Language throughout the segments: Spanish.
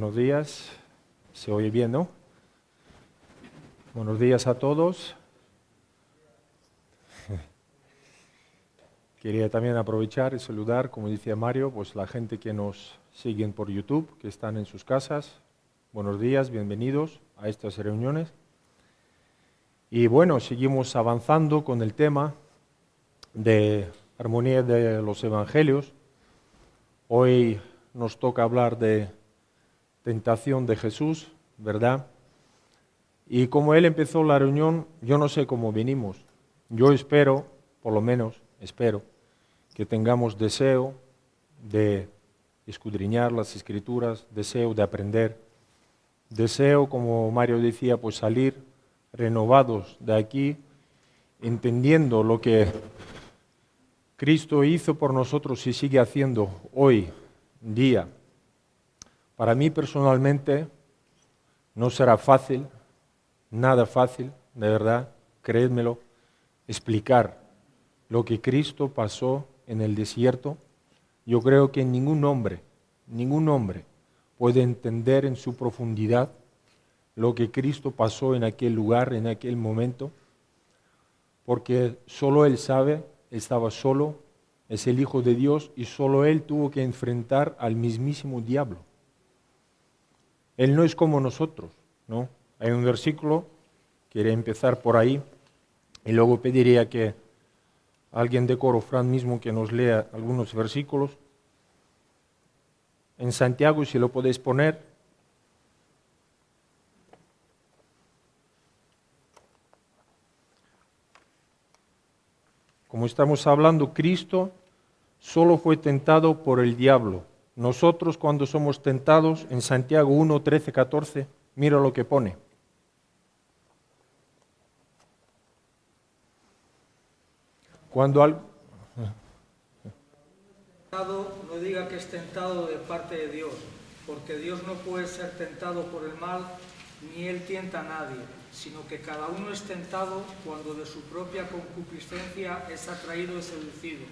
Buenos días. ¿Se oye bien, no? Buenos días a todos. Quería también aprovechar y saludar, como decía Mario, pues la gente que nos siguen por YouTube, que están en sus casas. Buenos días, bienvenidos a estas reuniones. Y bueno, seguimos avanzando con el tema de armonía de los evangelios. Hoy nos toca hablar de tentación de Jesús, ¿verdad? Y como él empezó la reunión, yo no sé cómo venimos. Yo espero, por lo menos espero, que tengamos deseo de escudriñar las Escrituras, deseo de aprender, deseo, como Mario decía, pues salir renovados de aquí, entendiendo lo que Cristo hizo por nosotros y sigue haciendo hoy día. Para mí personalmente no será fácil, nada fácil, de verdad, créedmelo, explicar lo que Cristo pasó en el desierto. Yo creo que ningún hombre puede entender en su profundidad lo que Cristo pasó en aquel lugar, en aquel momento, porque solo Él sabe, estaba solo, es el Hijo de Dios y solo Él tuvo que enfrentar al mismísimo diablo. Él no es como nosotros, ¿no? Hay un versículo, quería empezar por ahí, y luego pediría que alguien de coro, Fran mismo, que nos lea algunos versículos. En Santiago, si lo podéis poner. Como estamos hablando, Cristo solo fue tentado por el diablo. Nosotros cuando somos tentados, en Santiago 1, 13, 14, mira lo que pone. Cuando algo... No diga que es tentado de parte de Dios, porque Dios no puede ser tentado por el mal, ni Él tienta a nadie, sino que cada uno es tentado cuando de su propia concupiscencia es atraído y seducido.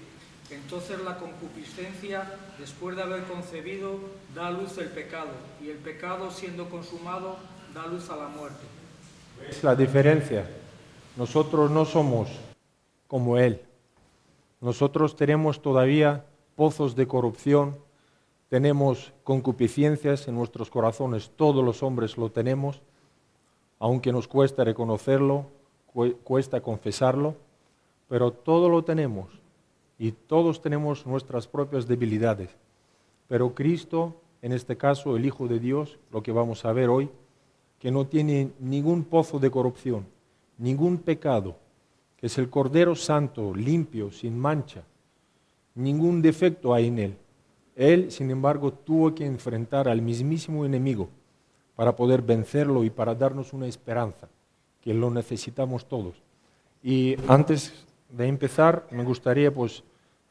Entonces la concupiscencia, después de haber concebido, da a luz el pecado, y el pecado, siendo consumado, da luz a la muerte. ¿Ves la diferencia? Nosotros no somos como Él. Nosotros tenemos todavía pozos de corrupción, tenemos concupiscencias en nuestros corazones, todos los hombres lo tenemos, aunque nos cuesta reconocerlo, cuesta confesarlo, pero todo lo tenemos y todos tenemos nuestras propias debilidades. Pero Cristo, en este caso el Hijo de Dios, lo que vamos a ver hoy, que no tiene ningún pozo de corrupción, ningún pecado, que es el Cordero Santo, limpio, sin mancha, ningún defecto hay en Él. Él, sin embargo, tuvo que enfrentar al mismísimo enemigo para poder vencerlo y para darnos una esperanza, que lo necesitamos todos. Y antes de empezar, me gustaría, pues,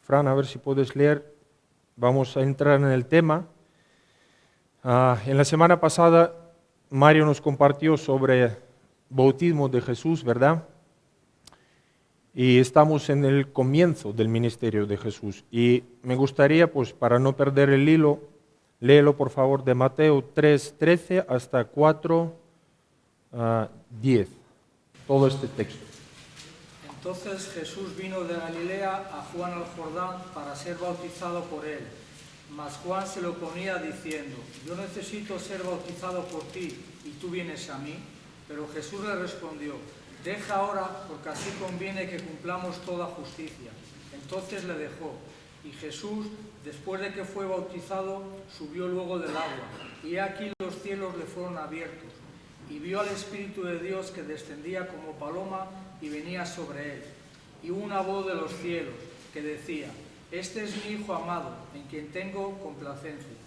Fran, a ver si puedes leer, vamos a entrar en el tema. En la semana pasada, Mario nos compartió sobre bautismo de Jesús, ¿verdad? Y estamos en el comienzo del ministerio de Jesús. Y me gustaría, pues, para no perder el hilo, léelo por favor de Mateo 3:13 hasta 4:10, todo este texto. Entonces Jesús vino de Galilea a Juan al Jordán para ser bautizado por él. Mas Juan se lo oponía diciendo: yo necesito ser bautizado por ti, y tú vienes a mí. Pero Jesús le respondió: deja ahora, porque así conviene que cumplamos toda justicia. Entonces le dejó. Y Jesús, después de que fue bautizado, subió luego del agua. Y aquí los cielos le fueron abiertos. Y vio al Espíritu de Dios que descendía como paloma y venía sobre él. Y hubo una voz de los cielos que decía: este es mi Hijo amado, en quien tengo complacencia.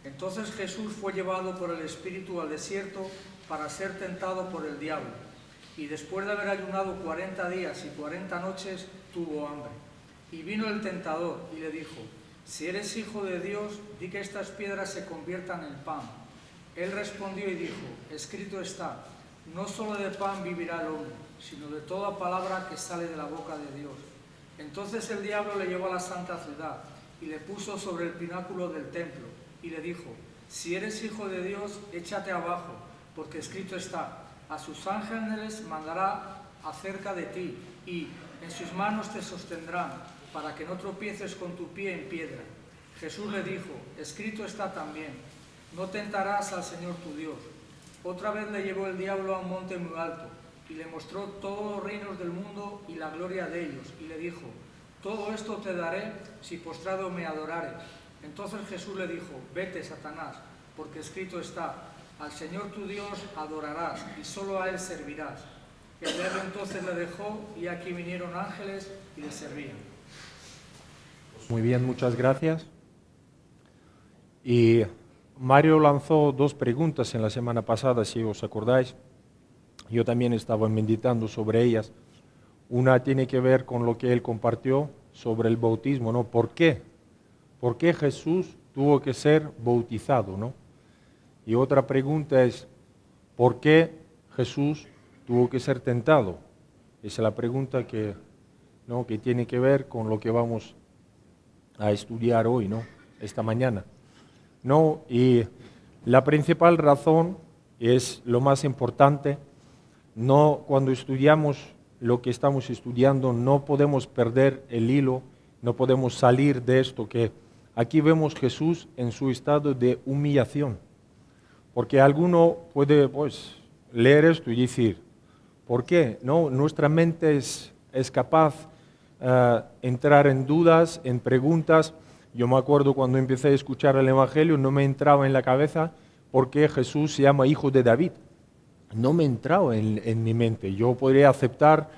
Entonces Jesús fue llevado por el Espíritu al desierto para ser tentado por el diablo. Y después de haber ayunado 40 días y 40 noches, tuvo hambre. Y vino el tentador y le dijo: si eres Hijo de Dios, di que estas piedras se conviertan en pan. Él respondió y dijo: escrito está, no solo de pan vivirá el hombre, sino de toda palabra que sale de la boca de Dios. Entonces el diablo le llevó a la santa ciudad y le puso sobre el pináculo del templo y le dijo: si eres hijo de Dios, échate abajo, porque escrito está, a sus ángeles mandará acerca de ti, y en sus manos te sostendrán, para que no tropieces con tu pie en piedra. Jesús le dijo, escrito está también, no tentarás al Señor tu Dios. Otra vez le llevó el diablo a un monte muy alto, y le mostró todos los reinos del mundo y la gloria de ellos, y le dijo, todo esto te daré si postrado me adorares. Entonces Jesús le dijo, vete, Satanás, porque escrito está, al Señor tu Dios adorarás, y solo a Él servirás. El diablo entonces le dejó, y aquí vinieron ángeles y le servían. Muy bien, muchas gracias. Y Mario lanzó dos preguntas en la semana pasada, si os acordáis. Yo también estaba meditando sobre ellas. Una tiene que ver con lo que él compartió sobre el bautismo, ¿no? ¿Por qué? ¿Por qué Jesús tuvo que ser bautizado, ¿no? Y otra pregunta es, ¿por qué Jesús tuvo que ser tentado? Esa es la pregunta que tiene que ver con lo que vamos a estudiar hoy, ¿no? Esta mañana. ¿No? Y la principal razón es lo más importante. No, cuando estudiamos lo que estamos estudiando, no podemos perder el hilo, no podemos salir de esto, que aquí vemos Jesús en su estado de humillación. Porque alguno puede leer esto y decir, ¿por qué? No, nuestra mente es capaz de entrar en dudas, en preguntas. Yo me acuerdo cuando empecé a escuchar el Evangelio, no me entraba en la cabeza por qué Jesús se llama hijo de David. No me entraba en mi mente. Yo podría aceptar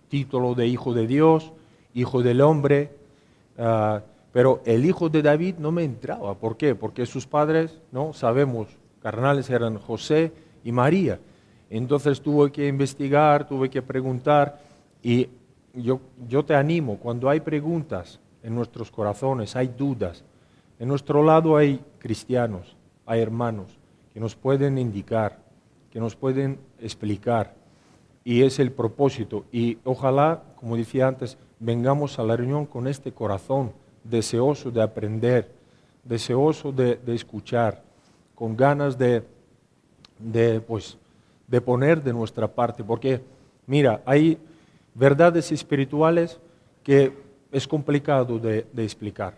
título de hijo de Dios, hijo del hombre, pero el hijo de David no me entraba. ¿Por qué? Porque sus padres, no sabemos, carnales eran José y María. Entonces tuve que investigar, tuve que preguntar, y yo te animo, cuando hay preguntas en nuestros corazones, hay dudas, en nuestro lado hay cristianos, hay hermanos que nos pueden indicar, que nos pueden explicar, y es el propósito. Y ojalá, como decía antes, vengamos a la reunión con este corazón deseoso de aprender, deseoso de escuchar, con ganas de poner de nuestra parte, porque mira, hay verdades espirituales que es complicado de explicar.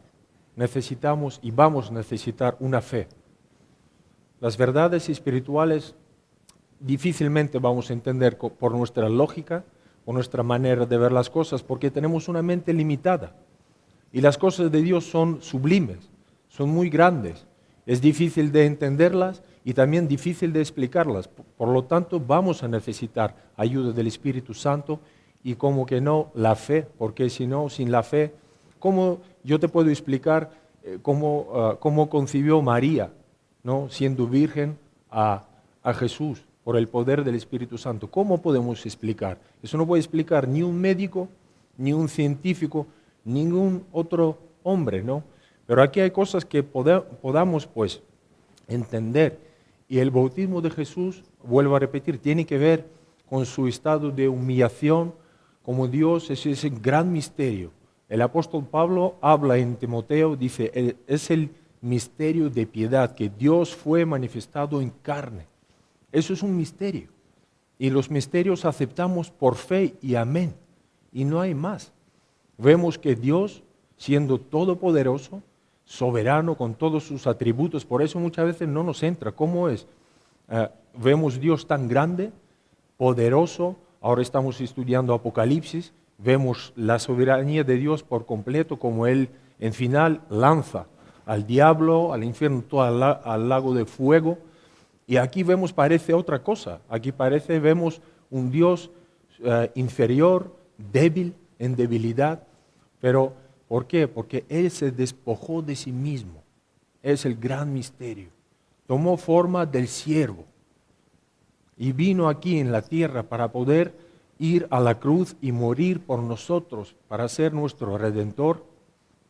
Necesitamos y vamos a necesitar una fe. Las verdades espirituales difícilmente vamos a entender por nuestra lógica o nuestra manera de ver las cosas, porque tenemos una mente limitada. Y las cosas de Dios son sublimes, son muy grandes. Es difícil de entenderlas y también difícil de explicarlas. Por lo tanto, vamos a necesitar ayuda del Espíritu Santo y como que no la fe, porque si no, sin la fe, ¿cómo yo te puedo explicar cómo concibió María, ¿no? Siendo virgen a Jesús por el poder del Espíritu Santo? ¿Cómo podemos explicar? Eso no puede explicar ni un médico, ni un científico, ningún otro hombre, ¿no? Pero aquí hay cosas que podamos entender. Y el bautismo de Jesús, vuelvo a repetir, tiene que ver con su estado de humillación como Dios. Es ese gran misterio. El apóstol Pablo habla en Timoteo, dice, es el misterio de piedad, que Dios fue manifestado en carne. Eso es un misterio. Y los misterios aceptamos por fe y amén. Y no hay más. Vemos que Dios, siendo todopoderoso, soberano con todos sus atributos, por eso muchas veces no nos entra. ¿Cómo es? Vemos Dios tan grande, poderoso. Ahora estamos estudiando Apocalipsis, vemos la soberanía de Dios por completo, como Él en final lanza al diablo, al infierno, todo al lago de fuego. Y aquí parece otra cosa. Aquí vemos un Dios inferior, débil, en debilidad. Pero, ¿por qué? Porque Él se despojó de sí mismo. Es el gran misterio. Tomó forma del siervo y vino aquí en la tierra para poder ir a la cruz y morir por nosotros, para ser nuestro Redentor,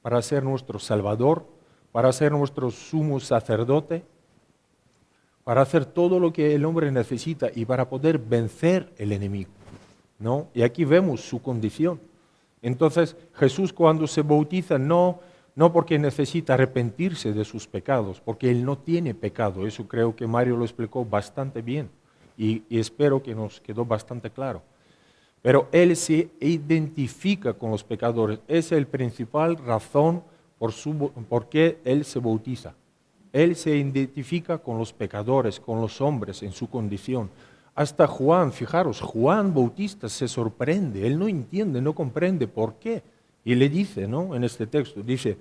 para ser nuestro Salvador, para ser nuestro sumo sacerdote, para hacer todo lo que el hombre necesita y para poder vencer el enemigo, ¿no? Y aquí vemos su condición. Entonces Jesús, cuando se bautiza, no no porque necesita arrepentirse de sus pecados, porque Él no tiene pecado. Eso creo que Mario lo explicó bastante bien y espero que nos quedó bastante claro. Pero Él se identifica con los pecadores. Esa es la principal razón por qué Él se bautiza. Él se identifica con los pecadores, con los hombres en su condición. Hasta Juan, fijaros, Juan Bautista se sorprende, él no entiende, no comprende por qué. Y le dice, ¿no? En este texto, dice,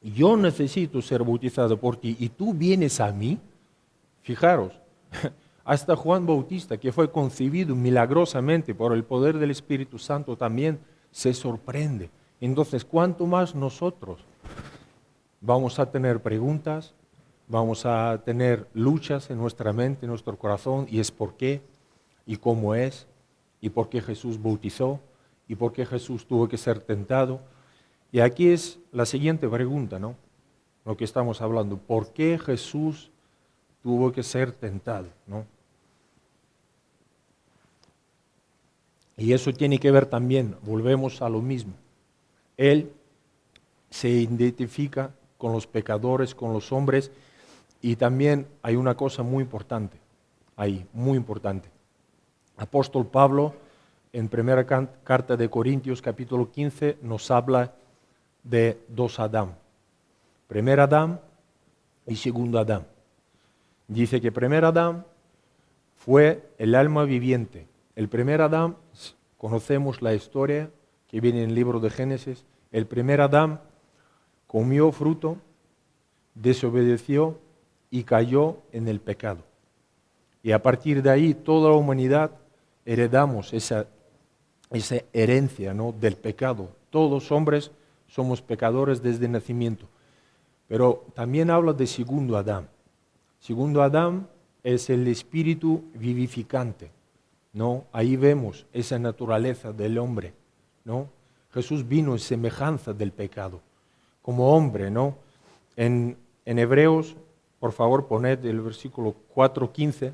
yo necesito ser bautizado por ti y tú vienes a mí. Fijaros, hasta Juan Bautista, que fue concebido milagrosamente por el poder del Espíritu Santo, también se sorprende. Entonces, ¿cuánto más nosotros? Vamos a tener preguntas, vamos a tener luchas en nuestra mente, en nuestro corazón, y es por qué, y cómo es, y por qué Jesús bautizó, y por qué Jesús tuvo que ser tentado. Y aquí es la siguiente pregunta, ¿no? Lo que estamos hablando, ¿por qué Jesús tuvo que ser tentado, ¿no? Y eso tiene que ver también, volvemos a lo mismo. Él se identifica con los pecadores, con los hombres, y también hay una cosa muy importante, ahí, muy importante. Apóstol Pablo, en primera carta de Corintios, capítulo 15, nos habla de dos Adán. Primer Adán y segundo Adán. Dice que primer Adán fue el alma viviente. El primer Adán, conocemos la historia que viene en el libro de Génesis. El primer Adán comió fruto, desobedeció y cayó en el pecado. Y a partir de ahí toda la humanidad heredamos esa herencia, ¿no?, del pecado. Todos hombres somos pecadores desde el nacimiento. Pero también habla de segundo Adán. Segundo Adán es el espíritu vivificante, ¿no? Ahí vemos esa naturaleza del hombre, ¿no? Jesús vino en semejanza del pecado, como hombre, ¿no? En Hebreos, por favor, poned el versículo 4:15.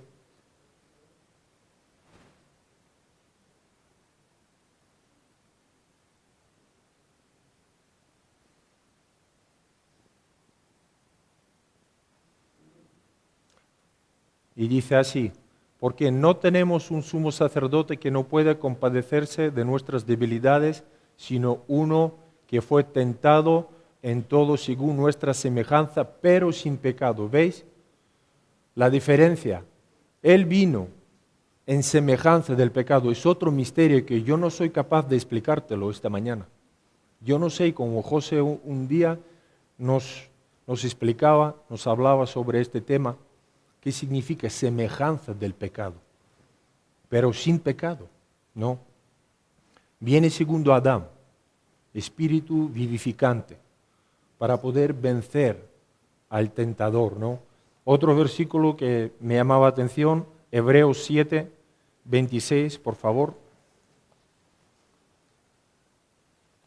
Y dice así, porque no tenemos un sumo sacerdote que no pueda compadecerse de nuestras debilidades, sino uno que fue tentado en todo según nuestra semejanza, pero sin pecado. ¿Veis la diferencia? Él vino en semejanza del pecado. Es otro misterio que yo no soy capaz de explicártelo esta mañana. Yo no sé, como José un día nos explicaba, nos hablaba sobre este tema, ¿qué significa semejanza del pecado? Pero sin pecado, no. Viene segundo Adán, espíritu vivificante, para poder vencer al tentador, ¿no? Otro versículo que me llamaba atención, Hebreos 7:26, por favor.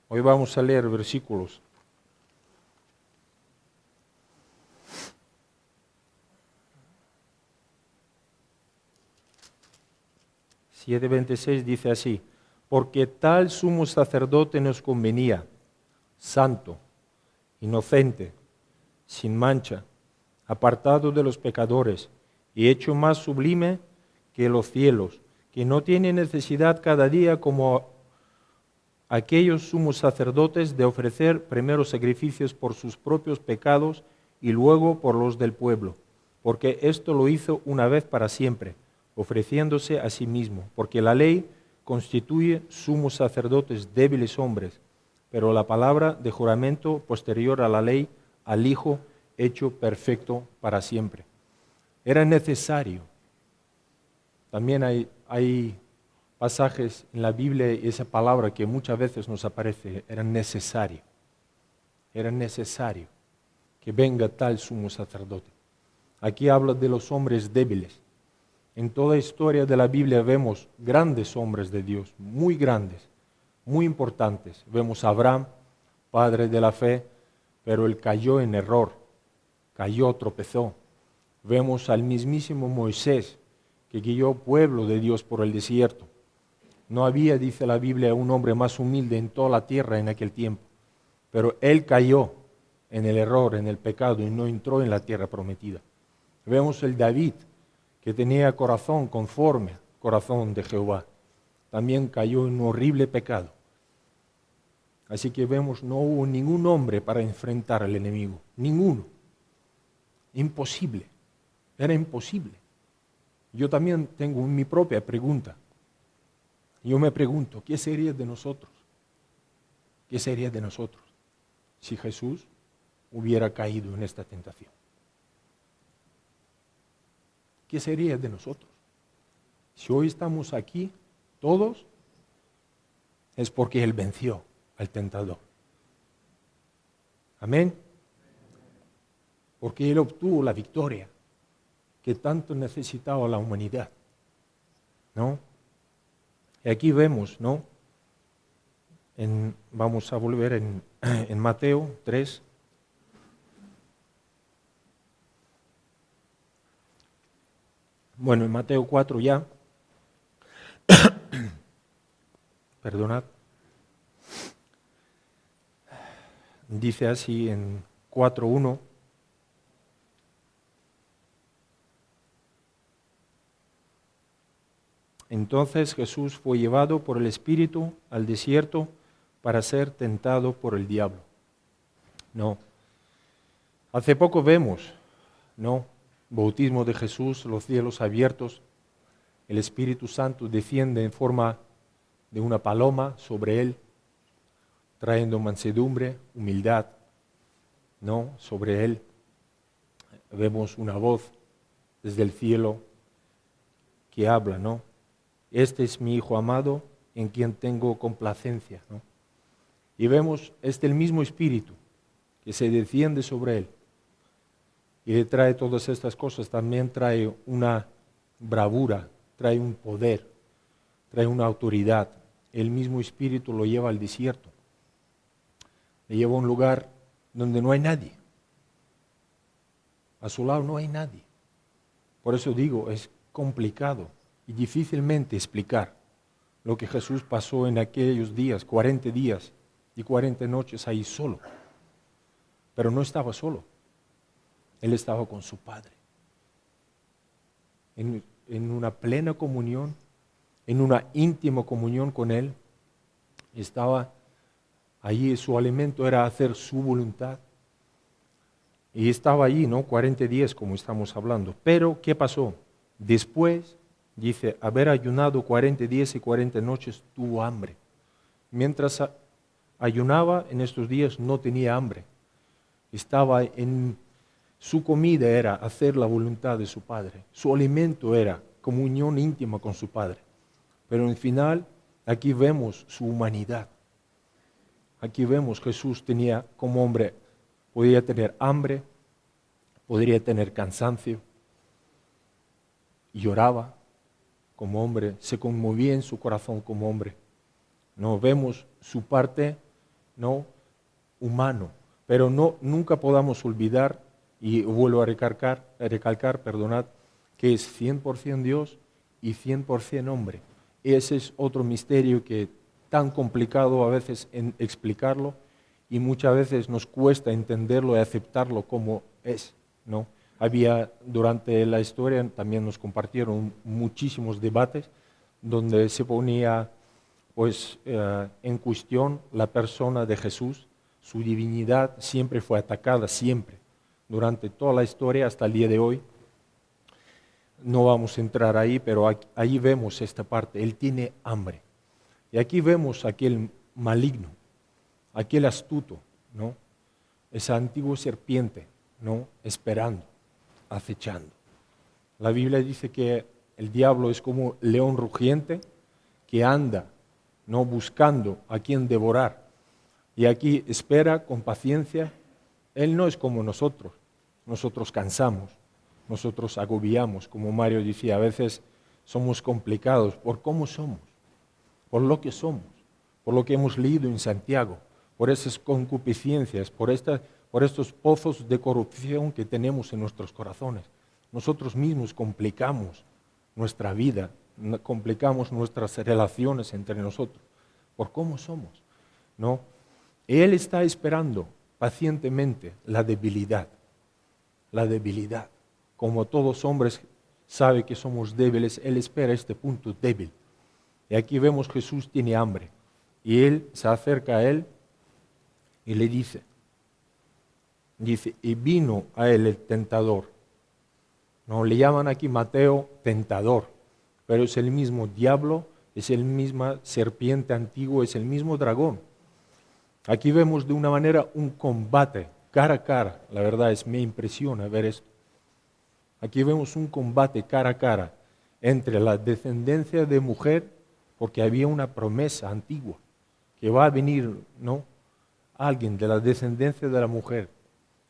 Hoy vamos a leer versículos. Y 7:26 dice así, porque tal sumo sacerdote nos convenía, santo, inocente, sin mancha, apartado de los pecadores y hecho más sublime que los cielos, que no tiene necesidad cada día como aquellos sumos sacerdotes de ofrecer primero sacrificios por sus propios pecados y luego por los del pueblo, porque esto lo hizo una vez para siempre, ofreciéndose a sí mismo, porque la ley constituye sumos sacerdotes débiles hombres, pero la palabra de juramento posterior a la ley, al Hijo hecho perfecto para siempre. Era necesario. También hay pasajes en la Biblia y esa palabra que muchas veces nos aparece, era necesario que venga tal sumo sacerdote. Aquí habla de los hombres débiles. En toda historia de la Biblia vemos grandes hombres de Dios, muy grandes, muy importantes. Vemos a Abraham, padre de la fe, pero él cayó en error, tropezó. Vemos al mismísimo Moisés, que guió pueblo de Dios por el desierto. No había, dice la Biblia, un hombre más humilde en toda la tierra en aquel tiempo. pero él cayó en el error, en el pecado y no entró en la tierra prometida. Vemos el David que tenía corazón conforme al corazón de Jehová. También cayó en un horrible pecado. Así que vemos, no hubo ningún hombre para enfrentar al enemigo. Ninguno. Imposible. Era imposible. Yo también tengo mi propia pregunta. Yo me pregunto, ¿qué sería de nosotros? ¿Qué sería de nosotros si Jesús hubiera caído en esta tentación? ¿Qué sería de nosotros? Si hoy estamos aquí, todos, es porque Él venció al tentador. Amén. Porque Él obtuvo la victoria que tanto necesitaba la humanidad. ¿No? Y aquí vemos, ¿no? Vamos a volver en Mateo 3. Bueno, en Mateo 4 ya. Perdonad. Dice así en 4:1. Entonces Jesús fue llevado por el Espíritu al desierto para ser tentado por el diablo. No. Hace poco vemos, ¿no? Bautismo de Jesús, los cielos abiertos, el Espíritu Santo desciende en forma de una paloma sobre él, trayendo mansedumbre, humildad, ¿no? Sobre él. Vemos una voz desde el cielo que habla, ¿no? Este es mi Hijo amado, en quien tengo complacencia, ¿no? Y vemos, el mismo Espíritu que se desciende sobre él y le trae todas estas cosas, también trae una bravura, trae un poder, trae una autoridad. El mismo Espíritu lo lleva al desierto, le lleva a un lugar donde no hay nadie. A su lado no hay nadie. Por eso digo, es complicado y difícilmente explicar lo que Jesús pasó en aquellos días, 40 días y 40 noches ahí solo. Pero no estaba solo, Él estaba con su Padre, en una plena comunión, en una íntima comunión con Él. Estaba allí, su alimento era hacer su voluntad. Y estaba allí, ¿no? 40 días como estamos hablando. Pero, ¿qué pasó? Después, dice, haber ayunado 40 días y 40 noches, tuvo hambre. Mientras ayunaba en estos días no tenía hambre. Estaba su comida era hacer la voluntad de su Padre. Su alimento era comunión íntima con su Padre. Pero al final, aquí vemos su humanidad. Aquí vemos Jesús tenía como hombre, podía tener hambre, podría tener cansancio, y lloraba como hombre, se conmovía en su corazón como hombre. No vemos su parte, no humano, pero nunca podamos olvidar, y vuelvo a recalcar, perdonad, que es 100% Dios y 100% hombre. Ese es otro misterio que tan complicado a veces en explicarlo, y muchas veces nos cuesta entenderlo y aceptarlo como es, ¿no? Durante la historia también nos compartieron muchísimos debates donde se ponía en cuestión la persona de Jesús. Su divinidad siempre fue atacada, siempre, durante toda la historia hasta el día de hoy. No vamos a entrar ahí, pero ahí vemos esta parte. Él tiene hambre. Y aquí vemos aquel maligno, aquel astuto, ¿no? Esa antigua serpiente, ¿no? Esperando, acechando. La Biblia dice que el diablo es como león rugiente que anda, ¿no? Buscando a quien devorar. Y aquí espera con paciencia. Él no es como nosotros. Nosotros cansamos, nosotros agobiamos, como Mario decía, a veces somos complicados por cómo somos, por lo que somos, por lo que hemos leído en Santiago, por esas concupiscencias, por estos pozos de corrupción que tenemos en nuestros corazones. Nosotros mismos complicamos nuestra vida, complicamos nuestras relaciones entre nosotros, por cómo somos, ¿no? Él está esperando pacientemente la debilidad. La debilidad. Como todos hombres saben que somos débiles, Él espera este punto débil. Y aquí vemos Jesús tiene hambre. Y Él se acerca a Él y le dice, y vino a Él el tentador. No, le llaman aquí Mateo tentador, pero es el mismo diablo, es el mismo serpiente antiguo, es el mismo dragón. Aquí vemos de una manera un combate cara a cara. La verdad me impresiona ver esto. Aquí vemos un combate cara a cara entre la descendencia de mujer, porque había una promesa antigua que va a venir, ¿no?, alguien de la descendencia de la mujer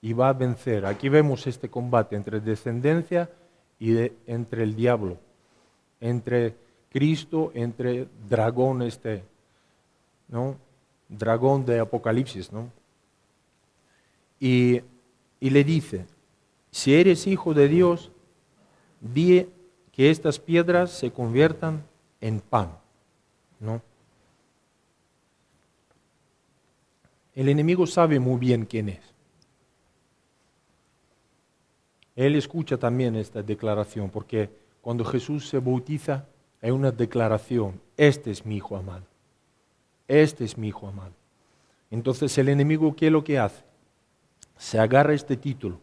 y va a vencer. Aquí vemos este combate entre descendencia y entre el diablo, entre Cristo, entre dragón ¿no?, dragón de Apocalipsis, ¿no? Y le dice, si eres hijo de Dios, di que estas piedras se conviertan en pan, ¿no? El enemigo sabe muy bien quién es. Él escucha también esta declaración, porque cuando Jesús se bautiza, hay una declaración, este es mi hijo amado, este es mi hijo amado. Entonces el enemigo, ¿qué es lo que hace? Se agarra este título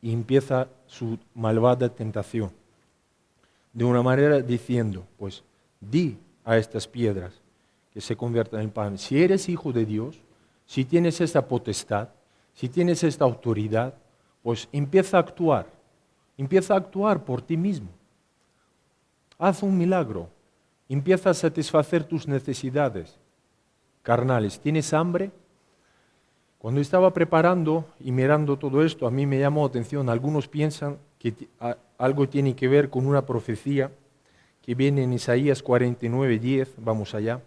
y empieza su malvada tentación. De una manera diciendo, pues, di a estas piedras que se conviertan en pan. Si eres hijo de Dios, si tienes esta potestad, si tienes esta autoridad, pues empieza a actuar por ti mismo. Haz un milagro, empieza a satisfacer tus necesidades carnales. ¿Tienes hambre? Cuando estaba preparando y mirando todo esto, a mí me llamó la atención, algunos piensan que algo tiene que ver con una profecía que viene en Isaías 49:10, vamos allá.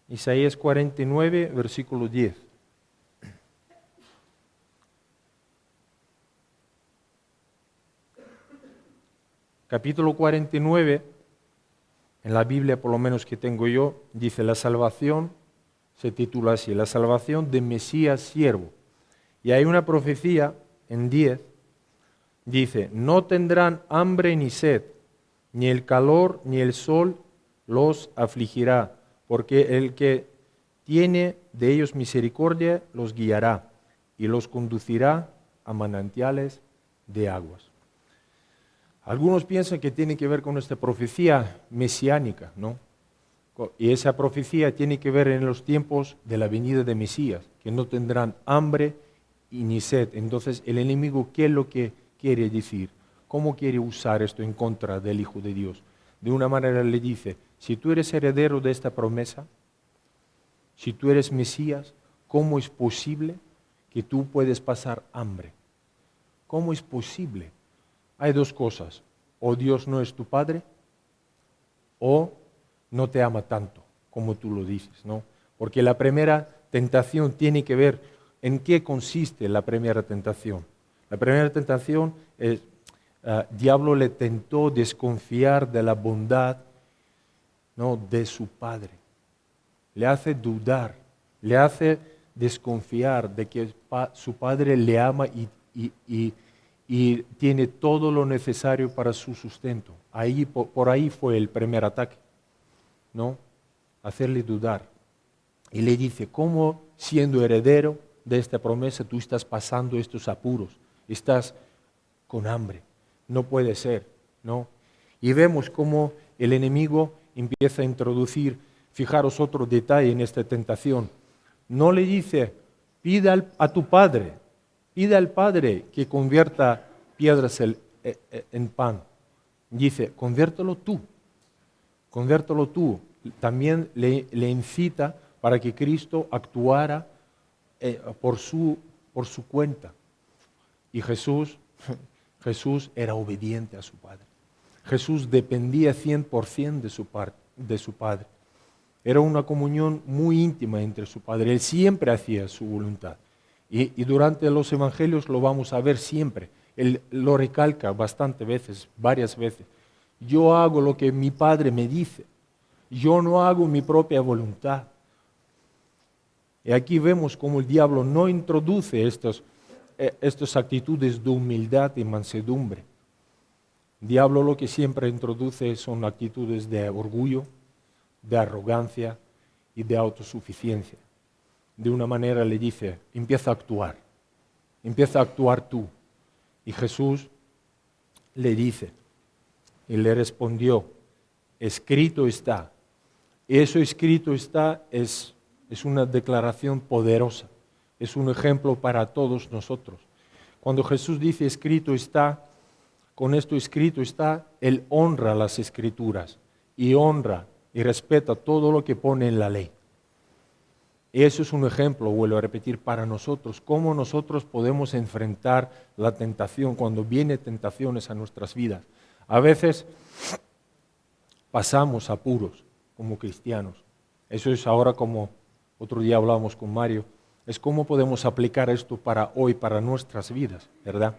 Isaías 49, versículo 10. Capítulo 49, en la Biblia por lo menos que tengo yo, dice la salvación, se titula así, la salvación de Mesías siervo. Y hay una profecía en 10, dice, no tendrán hambre ni sed, ni el calor ni el sol los afligirá, porque el que tiene de ellos misericordia los guiará y los conducirá a manantiales de aguas. Algunos piensan que tiene que ver con esta profecía mesiánica, ¿no? Y esa profecía tiene que ver en los tiempos de la venida de Mesías, que no tendrán hambre y ni sed. Entonces, el enemigo, ¿qué es lo que quiere decir? ¿Cómo quiere usar esto en contra del Hijo de Dios? De una manera le dice, si tú eres heredero de esta promesa, si tú eres Mesías, ¿cómo es posible que tú puedes pasar hambre? ¿Cómo es posible? Hay dos cosas, o Dios no es tu Padre, o no te ama tanto como tú lo dices, ¿no? Porque la primera tentación tiene que ver en qué consiste la primera tentación. La primera tentación es, diablo le tentó desconfiar de la bondad, ¿no?, de su Padre. Le hace dudar, le hace desconfiar de que su Padre le ama y tiene todo lo necesario para su sustento. Por ahí fue el primer ataque, ¿no? Hacerle dudar. Y le dice, ¿cómo siendo heredero de esta promesa tú estás pasando estos apuros? Estás con hambre. No puede ser, ¿no? Y vemos cómo el enemigo empieza a introducir, fijaros otro detalle en esta tentación. No le dice, pide a tu padre, pide al Padre que convierta piedras en pan. Dice, conviértelo tú. Conviértelo tú. También le incita para que Cristo actuara por su cuenta. Y Jesús era obediente a su Padre. Jesús dependía 100% de su Padre. Era una comunión muy íntima entre su Padre. Él siempre hacía su voluntad. Y durante los evangelios lo vamos a ver siempre. Él lo recalca varias veces. Yo hago lo que mi Padre me dice. Yo no hago mi propia voluntad. Y aquí vemos cómo el diablo no introduce estas actitudes de humildad y mansedumbre. El diablo lo que siempre introduce son actitudes de orgullo, de arrogancia y de autosuficiencia. De una manera le dice, empieza a actuar tú. Y Jesús le dice, y le respondió, escrito está. Eso escrito está es una declaración poderosa, es un ejemplo para todos nosotros. Cuando Jesús dice escrito está, con esto escrito está, Él honra las Escrituras y honra y respeta todo lo que pone en la ley. Eso es un ejemplo, vuelvo a repetir, para nosotros, cómo nosotros podemos enfrentar la tentación cuando vienen tentaciones a nuestras vidas. A veces pasamos apuros como cristianos. Eso es ahora como otro día hablábamos con Mario, es cómo podemos aplicar esto para hoy, para nuestras vidas, ¿verdad?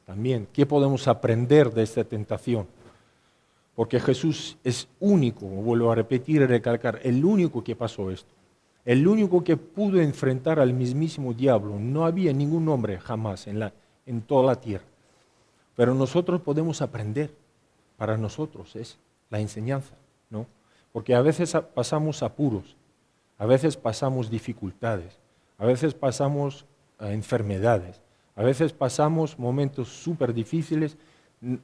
También, ¿qué podemos aprender de esta tentación? Porque Jesús es único, vuelvo a repetir y recalcar, el único que pasó esto. El único que pudo enfrentar al mismísimo diablo. No había ningún hombre jamás en toda la tierra. Pero nosotros podemos aprender. Para nosotros es la enseñanza, ¿no? Porque a veces pasamos apuros, a veces pasamos dificultades, a veces pasamos enfermedades, a veces pasamos momentos súper difíciles,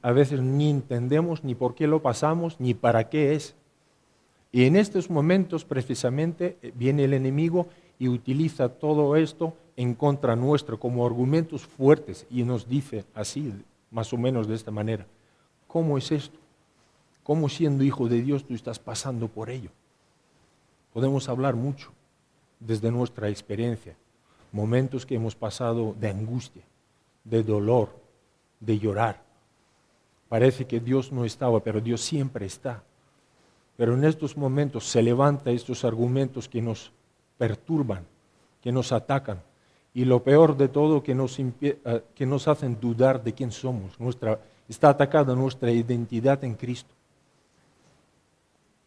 a veces ni entendemos ni por qué lo pasamos, ni para qué es. Y en estos momentos precisamente viene el enemigo y utiliza todo esto en contra nuestro como argumentos fuertes y nos dice así, más o menos de esta manera, ¿cómo es esto? ¿Cómo siendo hijo de Dios tú estás pasando por ello? Podemos hablar mucho desde nuestra experiencia, momentos que hemos pasado de angustia, de dolor, de llorar. Parece que Dios no estaba, pero Dios siempre está. Pero en estos momentos se levantan estos argumentos que nos perturban, que nos atacan. Y lo peor de todo, que nos hacen dudar de quién somos. Está atacada nuestra identidad en Cristo.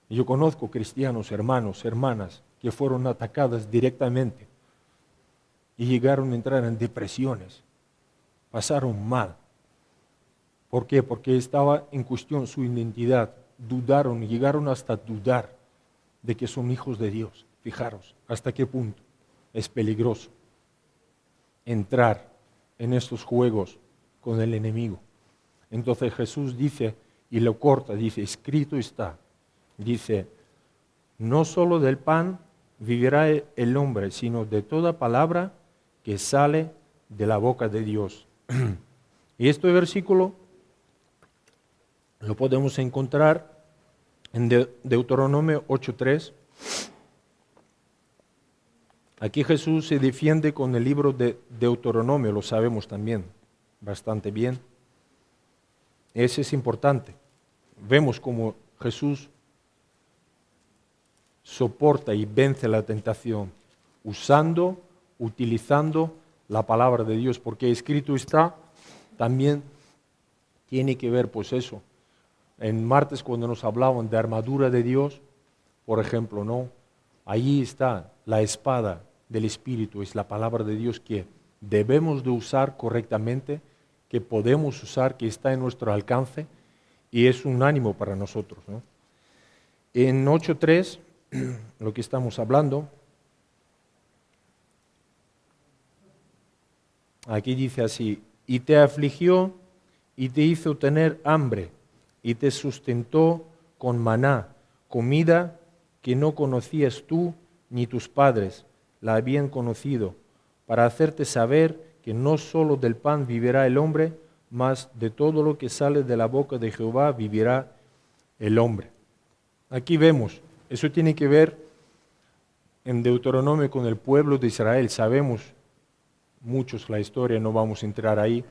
Y yo conozco cristianos, hermanos, hermanas, que fueron atacadas directamente y llegaron a entrar en depresiones. Pasaron mal. ¿Por qué? Porque estaba en cuestión su identidad. Dudaron, llegaron hasta dudar de que son hijos de Dios. Fijaros, hasta qué punto es peligroso entrar en estos juegos con el enemigo. Entonces Jesús dice, y lo corta, dice, escrito está. Dice, no solo del pan vivirá el hombre, sino de toda palabra que sale de la boca de Dios. Y este versículo lo podemos encontrar en Deuteronomio 8:3. Aquí Jesús se defiende con el libro de Deuteronomio, lo sabemos también bastante bien. Ese es importante. Vemos cómo Jesús soporta y vence la tentación utilizando la palabra de Dios, porque escrito está, también tiene que ver pues eso. En martes cuando nos hablaban de armadura de Dios, por ejemplo, ¿no? Allí está la espada del Espíritu, es la palabra de Dios que debemos de usar correctamente, que podemos usar, que está en nuestro alcance y es un ánimo para nosotros, ¿no? En 8:3, lo que estamos hablando, aquí dice así, y te afligió y te hizo tener hambre y te sustentó con maná, comida que no conocías tú ni tus padres la habían conocido, para hacerte saber que no solo del pan vivirá el hombre, mas de todo lo que sale de la boca de Jehová vivirá el hombre. Aquí vemos, eso tiene que ver en Deuteronomio con el pueblo de Israel. Sabemos muchos la historia, no vamos a entrar ahí.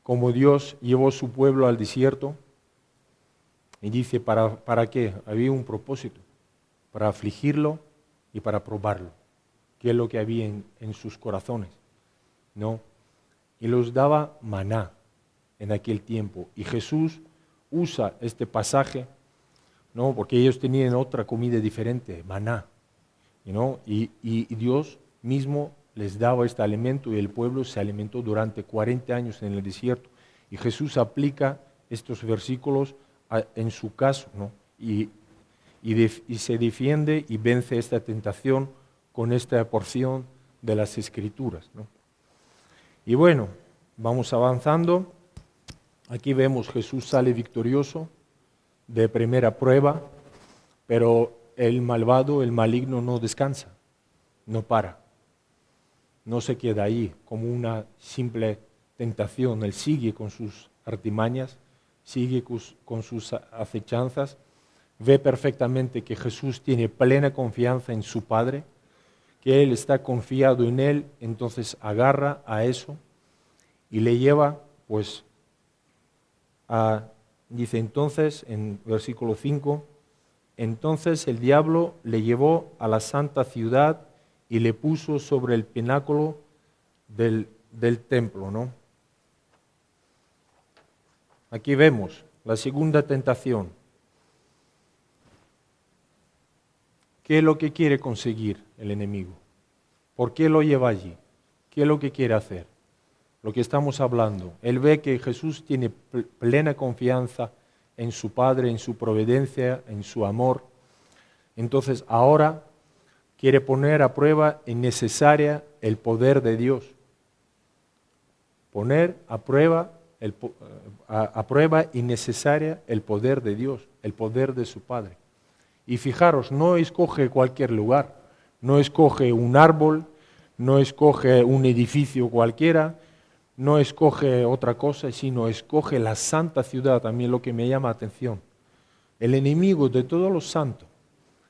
Como Dios llevó su pueblo al desierto y dice, ¿para qué? Había un propósito, para afligirlo y para probarlo. qué es lo que había en sus corazones, ¿no? Y los daba maná en aquel tiempo. Y Jesús usa este pasaje, ¿no? Porque ellos tenían otra comida diferente, maná, ¿no? Y Dios mismo les daba este alimento y el pueblo se alimentó durante 40 años en el desierto. Y Jesús aplica estos versículos en su caso, ¿no? Y se defiende y vence esta tentación con esta porción de las Escrituras, ¿no? Y bueno, vamos avanzando. Aquí vemos Jesús sale victorioso de primera prueba, pero el malvado, el maligno no descansa, no para, no se queda ahí como una simple tentación. Él sigue con sus artimañas, sigue con sus acechanzas, ve perfectamente que Jesús tiene plena confianza en su Padre, que Él está confiado en Él, entonces agarra a eso y le lleva, pues, dice entonces en versículo 5, entonces el diablo le llevó a la santa ciudad y le puso sobre el pináculo del templo, ¿no? Aquí vemos la segunda tentación. ¿Qué es lo que quiere conseguir el enemigo? ¿Por qué lo lleva allí? ¿Qué es lo que quiere hacer? Lo que estamos hablando. Él ve que Jesús tiene plena confianza en su Padre, en su providencia, en su amor. Entonces ahora quiere poner a prueba innecesaria el poder de Dios. Poner a prueba innecesaria el poder de Dios, el poder de su Padre. Y fijaros, no escoge cualquier lugar, no escoge un árbol, no escoge un edificio cualquiera, no escoge otra cosa, sino escoge la santa ciudad. También lo que me llama la atención. El enemigo de todos los santos,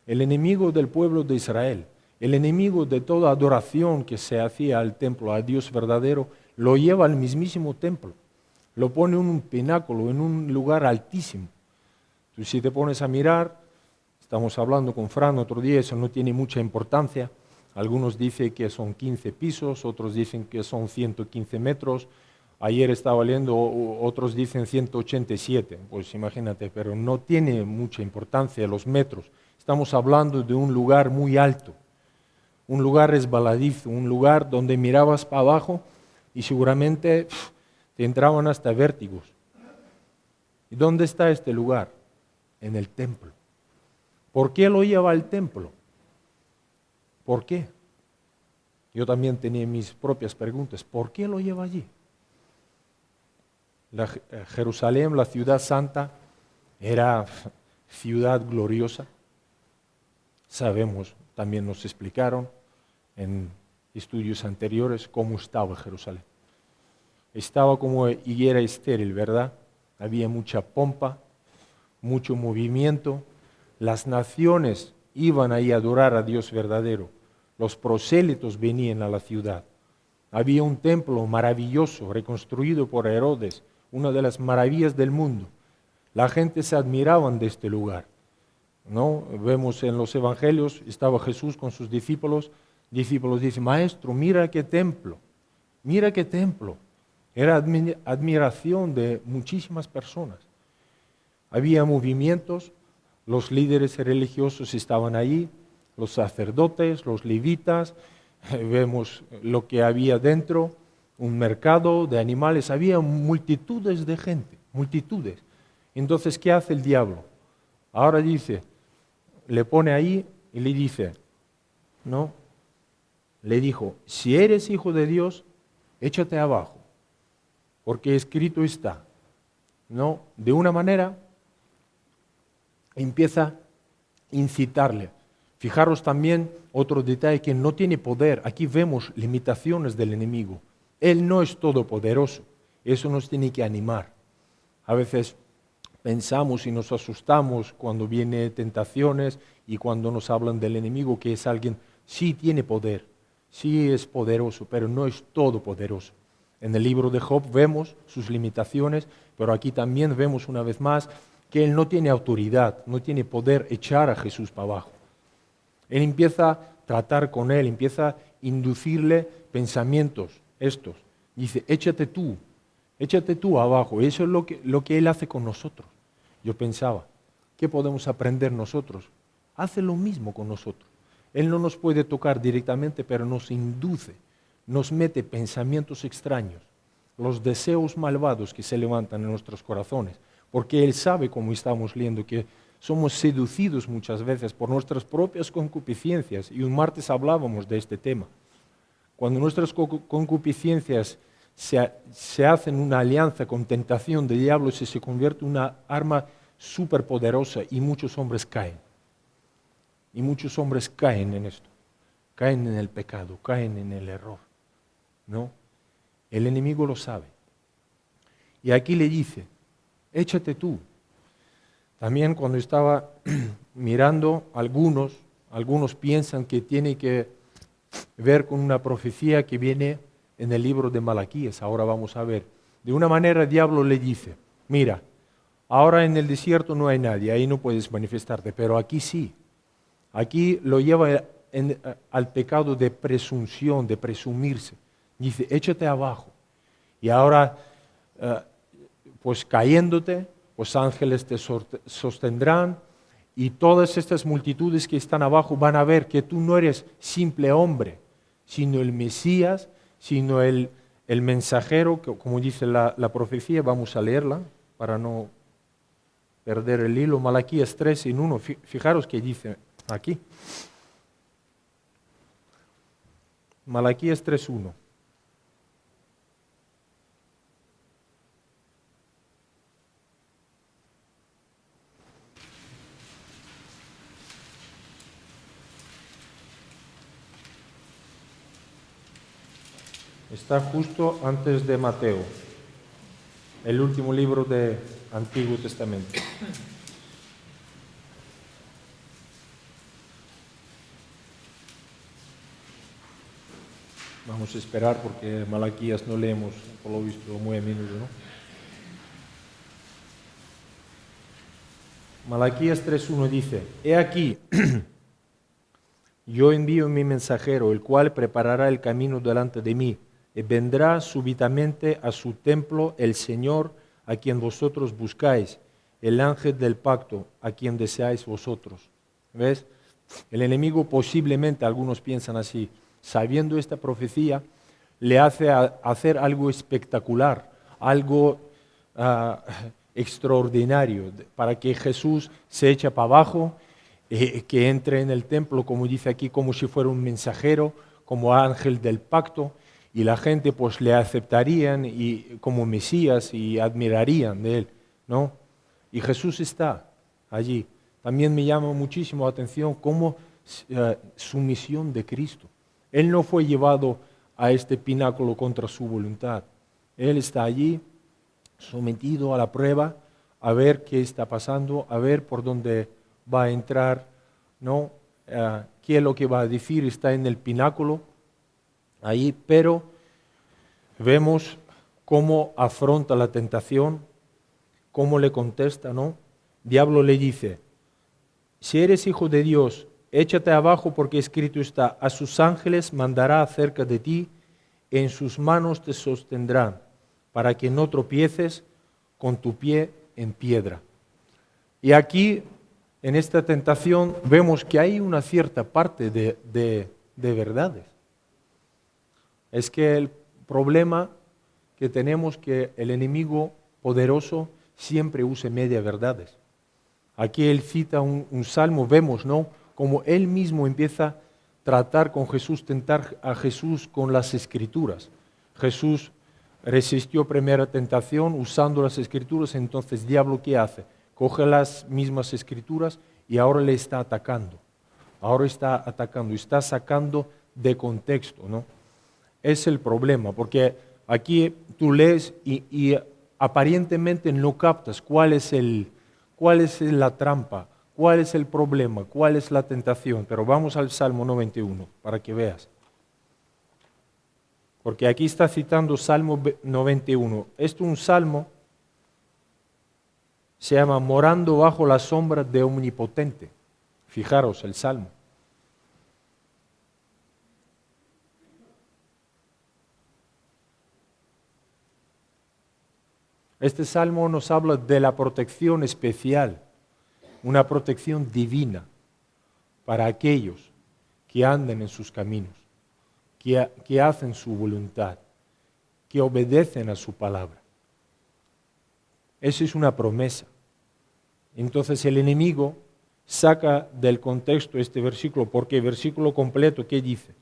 el enemigo del pueblo de Israel, el enemigo de toda adoración que se hacía al templo, a Dios verdadero, lo lleva al mismísimo templo. Lo pone en un pináculo, en un lugar altísimo. Tú, si te pones a mirar, estamos hablando con Fran otro día, eso no tiene mucha importancia. Algunos dicen que son 15 pisos, otros dicen que son 115 metros. Ayer estaba leyendo, otros dicen 187. Pues imagínate, pero no tiene mucha importancia los metros. Estamos hablando de un lugar muy alto, un lugar resbaladizo, un lugar donde mirabas para abajo y seguramente te entraban hasta vértigos. ¿Y dónde está este lugar? En el templo. ¿Por qué lo lleva al templo? ¿Por qué? Yo también tenía mis propias preguntas. ¿Por qué lo lleva allí? Jerusalén, la ciudad santa, era ciudad gloriosa. Sabemos, también nos explicaron en estudios anteriores cómo estaba Jerusalén. Estaba como higuera estéril, ¿verdad? Había mucha pompa, mucho movimiento. Las naciones iban ahí a adorar a Dios verdadero. Los prosélitos venían a la ciudad. Había un templo maravilloso, reconstruido por Herodes, una de las maravillas del mundo. La gente se admiraba de este lugar, ¿no? Vemos en los evangelios, estaba Jesús con sus discípulos. Discípulos dicen, maestro, mira qué templo, mira qué templo. Era admiración de muchísimas personas. Había movimientos, los líderes religiosos estaban ahí, los sacerdotes, los levitas, vemos lo que había dentro, un mercado de animales, había multitudes de gente, multitudes. Entonces, ¿qué hace el diablo? Ahora dice, le pone ahí y le dice, no, le dijo, si eres hijo de Dios, échate abajo, porque escrito está. No, de una manera empieza a incitarle. Fijaros también otro detalle, que no tiene poder. Aquí vemos limitaciones del enemigo. Él no es todopoderoso. Eso nos tiene que animar. A veces pensamos y nos asustamos cuando vienen tentaciones y cuando nos hablan del enemigo, que es alguien, sí tiene poder, sí es poderoso, pero no es todopoderoso. En el libro de Job vemos sus limitaciones, pero aquí también vemos una vez más que él no tiene autoridad, no tiene poder echar a Jesús para abajo. Él empieza a tratar con él, empieza a inducirle pensamientos estos. Dice, échate tú abajo. Eso es lo que él hace con nosotros. Yo pensaba, ¿qué podemos aprender nosotros? Hace lo mismo con nosotros. Él no nos puede tocar directamente, pero nos induce, nos mete pensamientos extraños, los deseos malvados que se levantan en nuestros corazones, porque Él sabe, como estamos leyendo, que somos seducidos muchas veces por nuestras propias concupiscencias, y un martes hablábamos de este tema. Cuando nuestras concupiscencias se hacen una alianza con tentación del diablo, se convierte en una arma superpoderosa y muchos hombres caen. Y muchos hombres caen en esto, caen en el pecado, caen en el error. ¿No? El enemigo lo sabe. Y aquí le dice, échate tú. También cuando estaba mirando, algunos piensan que tiene que ver con una profecía que viene en el libro de Malaquías. Ahora vamos a ver. De una manera el diablo le dice, mira, ahora en el desierto no hay nadie, ahí no puedes manifestarte, pero aquí sí. Aquí lo lleva al pecado de presunción, de presumirse. Dice, échate abajo. Y ahora, pues cayéndote, los ángeles te sostendrán y todas estas multitudes que están abajo van a ver que tú no eres simple hombre, sino el Mesías, sino el mensajero, que, como dice la profecía, vamos a leerla para no perder el hilo. Malaquías 3:1, fijaros que dice aquí. Malaquías 3:1. Está justo antes de Mateo, el último libro del Antiguo Testamento. Vamos a esperar porque Malaquías no leemos, por lo visto, muy a menudo, ¿no? Malaquías 3:1 dice, he aquí, yo envío mi mensajero, el cual preparará el camino delante de mí, y vendrá súbitamente a su templo el Señor, a quien vosotros buscáis, el ángel del pacto, a quien deseáis vosotros. ¿Ves? El enemigo posiblemente, algunos piensan así, sabiendo esta profecía, le hace hacer algo espectacular, algo extraordinario, para que Jesús se eche para abajo, que entre en el templo, como dice aquí, como si fuera un mensajero, como ángel del pacto, y la gente pues le aceptarían y, como Mesías y admirarían de él, ¿no? Y Jesús está allí. También me llama muchísimo la atención cómo sumisión de Cristo. Él no fue llevado a este pináculo contra su voluntad. Él está allí, sometido a la prueba, a ver qué está pasando, a ver por dónde va a entrar, ¿no? Qué es lo que va a decir, está en el pináculo, ahí, pero vemos cómo afronta la tentación, cómo le contesta, ¿no? Diablo le dice, si eres hijo de Dios, échate abajo porque escrito está, a sus ángeles mandará acerca de ti, en sus manos te sostendrán, para que no tropieces con tu pie en piedra. Y aquí, en esta tentación, vemos que hay una cierta parte de verdades. Es que el problema que tenemos que el enemigo poderoso siempre use media verdades. Aquí él cita un salmo, vemos, ¿no?, como él mismo empieza a tratar con Jesús, tentar a Jesús con las Escrituras. Jesús resistió primera tentación usando las Escrituras, entonces diablo, ¿qué hace? Coge las mismas Escrituras y ahora le está atacando. Ahora está atacando, está sacando de contexto, ¿no? Es el problema, porque aquí tú lees y aparentemente no captas cuál es la trampa, cuál es el problema, cuál es la tentación. Pero vamos al Salmo 91 para que veas. Porque aquí está citando Salmo 91. Esto es un salmo, se llama Morando bajo la sombra de Omnipotente. Fijaros el salmo. Este salmo nos habla de la protección especial, una protección divina para aquellos que andan en sus caminos, que hacen su voluntad, que obedecen a su palabra. Esa es una promesa. Entonces el enemigo saca del contexto este versículo, porque el versículo completo, ¿qué dice?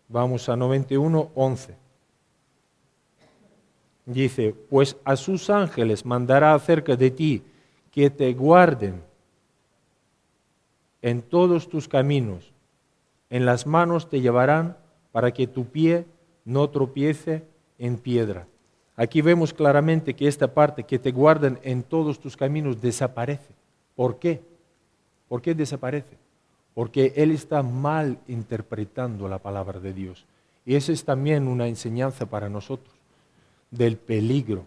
Vamos a 91:11. Dice, pues a sus ángeles mandará acerca de ti que te guarden en todos tus caminos. En las manos te llevarán para que tu pie no tropiece en piedra. Aquí vemos claramente que esta parte, que te guarden en todos tus caminos, desaparece. ¿Por qué? ¿Por qué desaparece? Porque él está mal interpretando la palabra de Dios. Y esa es también una enseñanza para nosotros, del peligro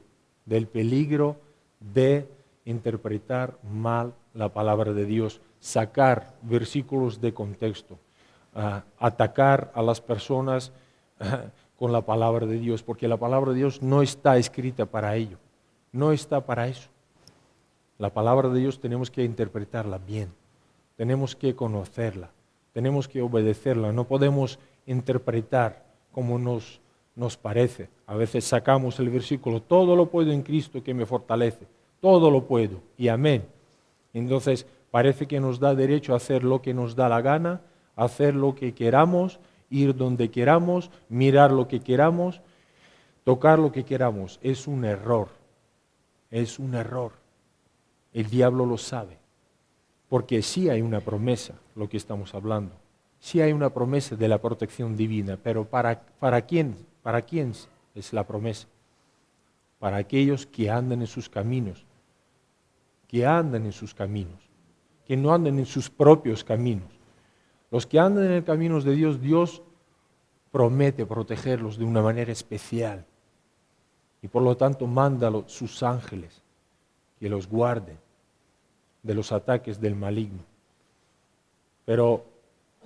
de interpretar mal la palabra de Dios, sacar versículos de contexto, atacar a las personas con la palabra de Dios, porque la palabra de Dios no está escrita para ello, no está para eso. La palabra de Dios tenemos que interpretarla bien, tenemos que conocerla, tenemos que obedecerla, no podemos interpretar como nos parece. A veces sacamos el versículo, todo lo puedo en Cristo que me fortalece, todo lo puedo, y amén. Entonces parece que nos da derecho a hacer lo que nos da la gana, hacer lo que queramos, ir donde queramos, mirar lo que queramos, tocar lo que queramos. Es un error, es un error. El diablo lo sabe, porque sí hay una promesa, lo que estamos hablando. Sí hay una promesa de la protección divina, pero ¿para quién es la promesa? Para aquellos que andan en sus caminos, que andan en sus caminos, que no andan en sus propios caminos. Los que andan en el camino de Dios, Dios promete protegerlos de una manera especial. Y por lo tanto manda a sus ángeles que los guarden de los ataques del maligno. Pero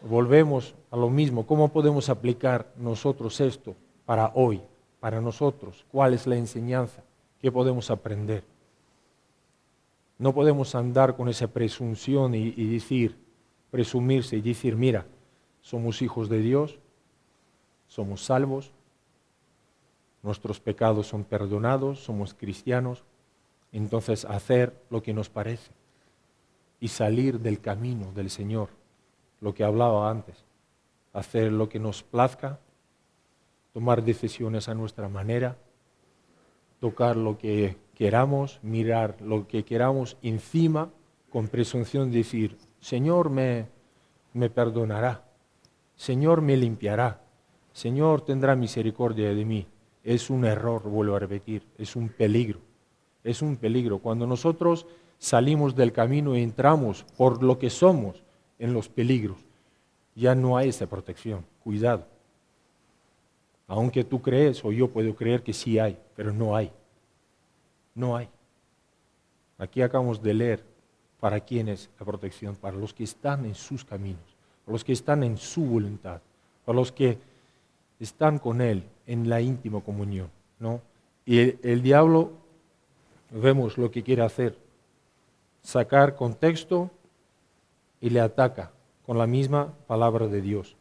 volvemos a lo mismo. ¿Cómo podemos aplicar nosotros esto para hoy, para nosotros? ¿Cuál es la enseñanza? ¿Qué podemos aprender? No podemos andar con esa presunción y decir, presumirse y decir, mira, somos hijos de Dios, somos salvos, nuestros pecados son perdonados, somos cristianos, entonces hacer lo que nos parece y salir del camino del Señor, lo que hablaba antes, hacer lo que nos plazca, tomar decisiones a nuestra manera, tocar lo que queramos, mirar lo que queramos encima, con presunción de decir, Señor me perdonará, Señor me limpiará, Señor tendrá misericordia de mí. Es un error, vuelvo a repetir, es un peligro. Es un peligro. Cuando nosotros salimos del camino y entramos por lo que somos en los peligros, ya no hay esa protección. Cuidado. Aunque tú crees o yo puedo creer que sí hay, pero no hay. No hay. Aquí acabamos de leer para quién es la protección, para los que están en sus caminos, para los que están en su voluntad, para los que están con Él en la íntima comunión, ¿no? Y el diablo, vemos lo que quiere hacer, sacar contexto y le ataca con la misma palabra de Dios.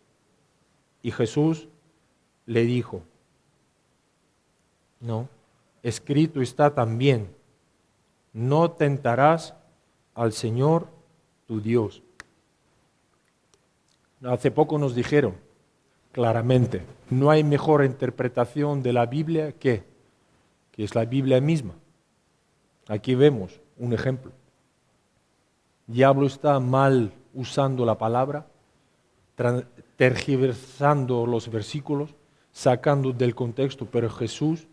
Y Jesús le dijo, no, escrito está también, no tentarás al Señor tu Dios. Hace poco nos dijeron claramente, no hay mejor interpretación de la Biblia que es la Biblia misma. Aquí vemos un ejemplo. El diablo está mal usando la palabra, tergiversando los versículos, sacando del contexto, pero Jesús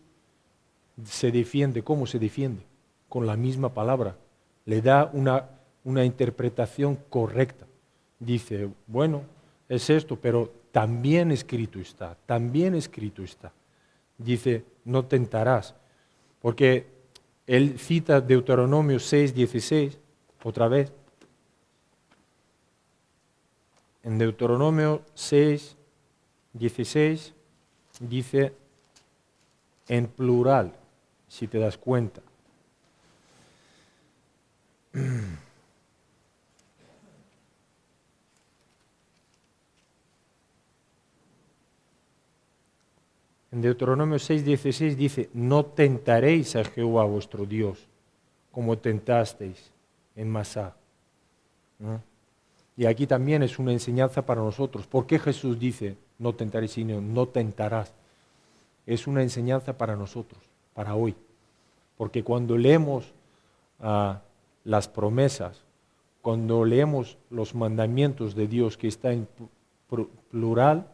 se defiende. ¿Cómo se defiende? Con la misma palabra. Le da una interpretación correcta. Dice, bueno, es esto, pero también escrito está, también escrito está. Dice, no tentarás, porque él cita Deuteronomio 6:16, otra vez. En Deuteronomio 6:16 dice en plural, si te das cuenta. En Deuteronomio 6:16 dice, no tentaréis a Jehová vuestro Dios, como tentasteis en Masá. ¿No? Y aquí también es una enseñanza para nosotros. ¿Por qué Jesús dice, no tentaréis, sino no tentarás? Es una enseñanza para nosotros, para hoy. Porque cuando leemos las promesas, cuando leemos los mandamientos de Dios que está en plural,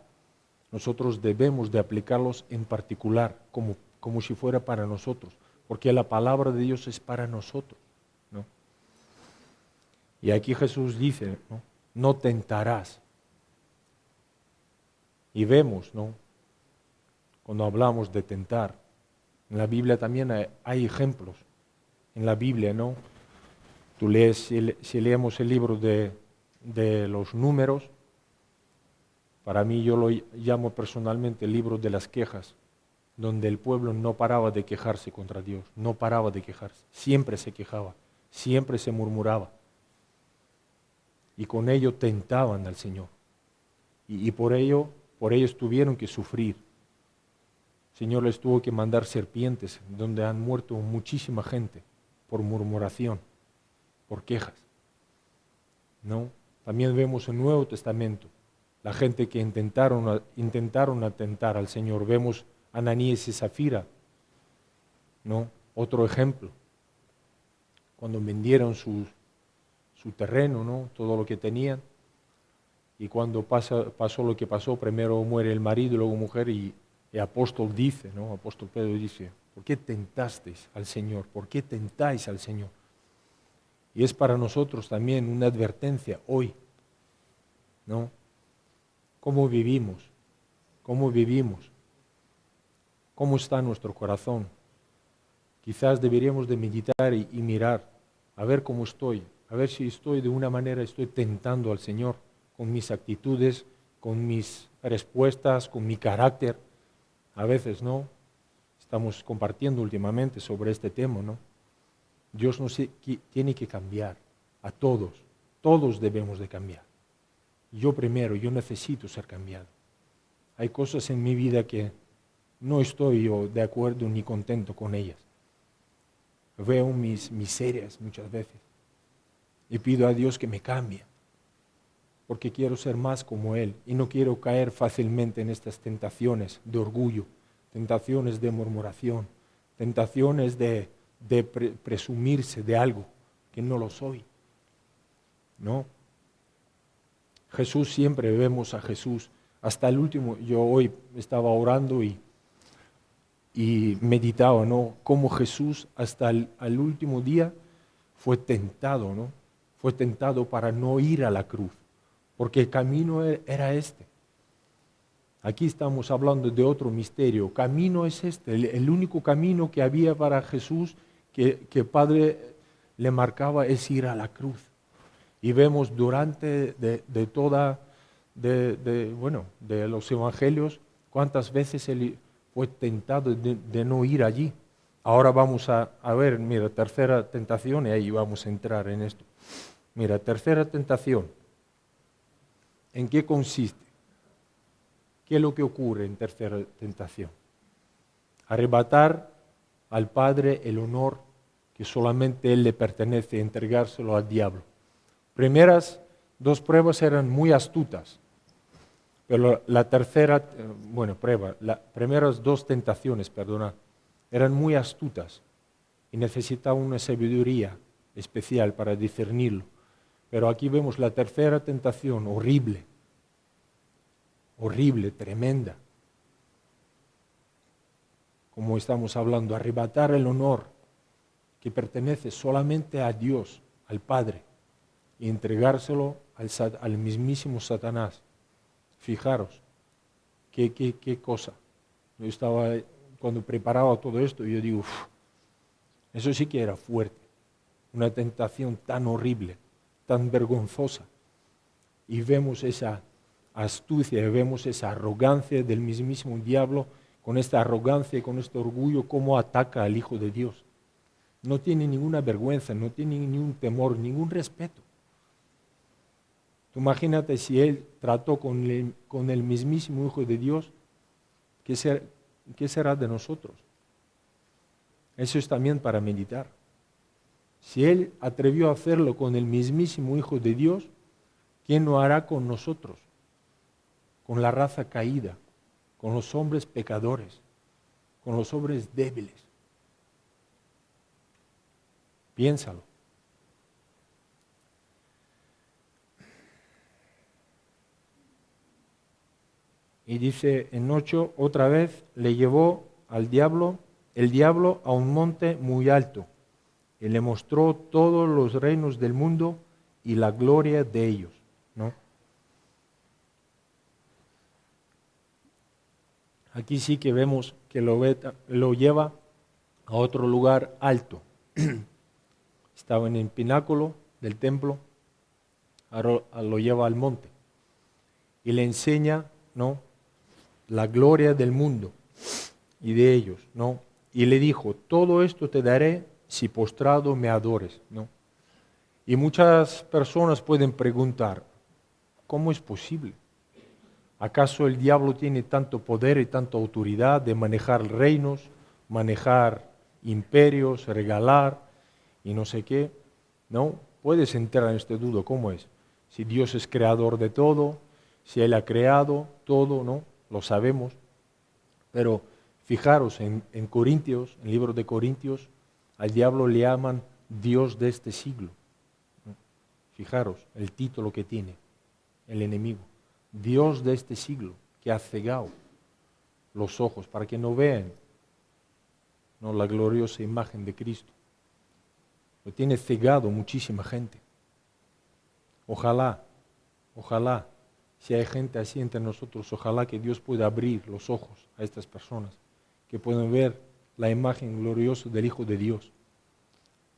nosotros debemos de aplicarlos en particular, como si fuera para nosotros, porque la palabra de Dios es para nosotros, ¿no? Y aquí Jesús dice, no tentarás. Y vemos, ¿no? Cuando hablamos de tentar, en la Biblia también hay ejemplos. En la Biblia, ¿no? Tú lees, si leemos el libro de los Números, para mí yo lo llamo personalmente el libro de las quejas, donde el pueblo no paraba de quejarse contra Dios, no paraba de quejarse, siempre se quejaba, siempre se murmuraba. Y con ello tentaban al Señor. Y por ellos tuvieron que sufrir. El Señor les tuvo que mandar serpientes, donde han muerto muchísima gente por murmuración, por quejas, ¿no? También vemos en el Nuevo Testamento la gente que intentaron atentar al Señor. Vemos a Ananías y Zafira, ¿no? Otro ejemplo, cuando vendieron su terreno, ¿no? Todo lo que tenían, y cuando pasó lo que pasó, primero muere el marido y luego mujer, y el apóstol dice, ¿no? Apóstol Pedro dice, ¿por qué tentasteis al Señor? ¿Por qué tentáis al Señor? Y es para nosotros también una advertencia hoy, ¿no? ¿Cómo vivimos? ¿Cómo vivimos? ¿Cómo está nuestro corazón? Quizás deberíamos de meditar y mirar, a ver cómo estoy, a ver si estoy de una manera, estoy tentando al Señor con mis actitudes, con mis respuestas, con mi carácter. A veces, ¿no? Estamos compartiendo últimamente sobre este tema, ¿no? Dios tiene que cambiar a todos debemos de cambiar. Yo primero, yo necesito ser cambiado. Hay cosas en mi vida que no estoy yo de acuerdo ni contento con ellas. Veo mis miserias muchas veces y pido a Dios que me cambie, porque quiero ser más como Él y no quiero caer fácilmente en estas tentaciones de orgullo, tentaciones de murmuración, tentaciones de presumirse de algo que no lo soy, ¿no? Jesús, siempre vemos a Jesús hasta el último. Yo hoy estaba orando y meditaba, ¿no? Cómo Jesús hasta el último día fue tentado, ¿no? Fue tentado para no ir a la cruz, porque el camino era este. Aquí estamos hablando de otro misterio. Camino es este, el único camino que había para Jesús que el Padre le marcaba es ir a la cruz. Y vemos durante de los evangelios cuántas veces Él fue tentado de no ir allí. Ahora vamos a ver, mira, tercera tentación, y ahí vamos a entrar en esto. Mira, tercera tentación. ¿En qué consiste? ¿Qué es lo que ocurre en tercera tentación? Arrebatar al Padre el honor que solamente Él le pertenece, entregárselo al diablo. Primeras dos pruebas eran muy astutas, pero las primeras dos tentaciones, eran muy astutas y necesitaban una sabiduría especial para discernirlo. Pero aquí vemos la tercera tentación, horrible, tremenda. Como estamos hablando, arrebatar el honor que pertenece solamente a Dios, al Padre, y entregárselo al mismísimo Satanás. Fijaros, qué cosa. Yo estaba, cuando preparaba todo esto, yo digo, eso sí que era fuerte. Una tentación tan horrible, tan vergonzosa. Y vemos esa astucia, vemos esa arrogancia del mismísimo diablo con esta arrogancia y con este orgullo, cómo ataca al Hijo de Dios. No tiene ninguna vergüenza, no tiene ningún temor, ningún respeto. Tú imagínate si él trató con el mismísimo Hijo de Dios, ¿qué será de nosotros? Eso es también para meditar. Si él atrevió a hacerlo con el mismísimo Hijo de Dios, ¿quién lo hará con nosotros? Con la raza caída, con los hombres pecadores, con los hombres débiles. Piénsalo. Y dice en 8, otra vez le llevó el diablo a un monte muy alto y le mostró todos los reinos del mundo y la gloria de ellos, ¿no? Aquí sí que vemos que lo lleva a otro lugar alto. Estaba en el pináculo del templo, ahora lo lleva al monte y le enseña, ¿no?, la gloria del mundo y de ellos, ¿no? Y le dijo, todo esto te daré si postrado me adores, ¿no? Y muchas personas pueden preguntar, ¿cómo es posible? ¿Acaso el diablo tiene tanto poder y tanta autoridad de manejar reinos, manejar imperios, regalar y no sé qué? No, puedes entrar en este duda, ¿cómo es? Si Dios es creador de todo, si Él ha creado todo, ¿no? Lo sabemos. Pero fijaros, en Corintios, en el libro de Corintios, al diablo le llaman Dios de este siglo. Fijaros el título que tiene el enemigo. Dios de este siglo, que ha cegado los ojos para que no vean, ¿no?, la gloriosa imagen de Cristo. Lo tiene cegado muchísima gente. Ojalá, si hay gente así entre nosotros, ojalá que Dios pueda abrir los ojos a estas personas, que puedan ver la imagen gloriosa del Hijo de Dios,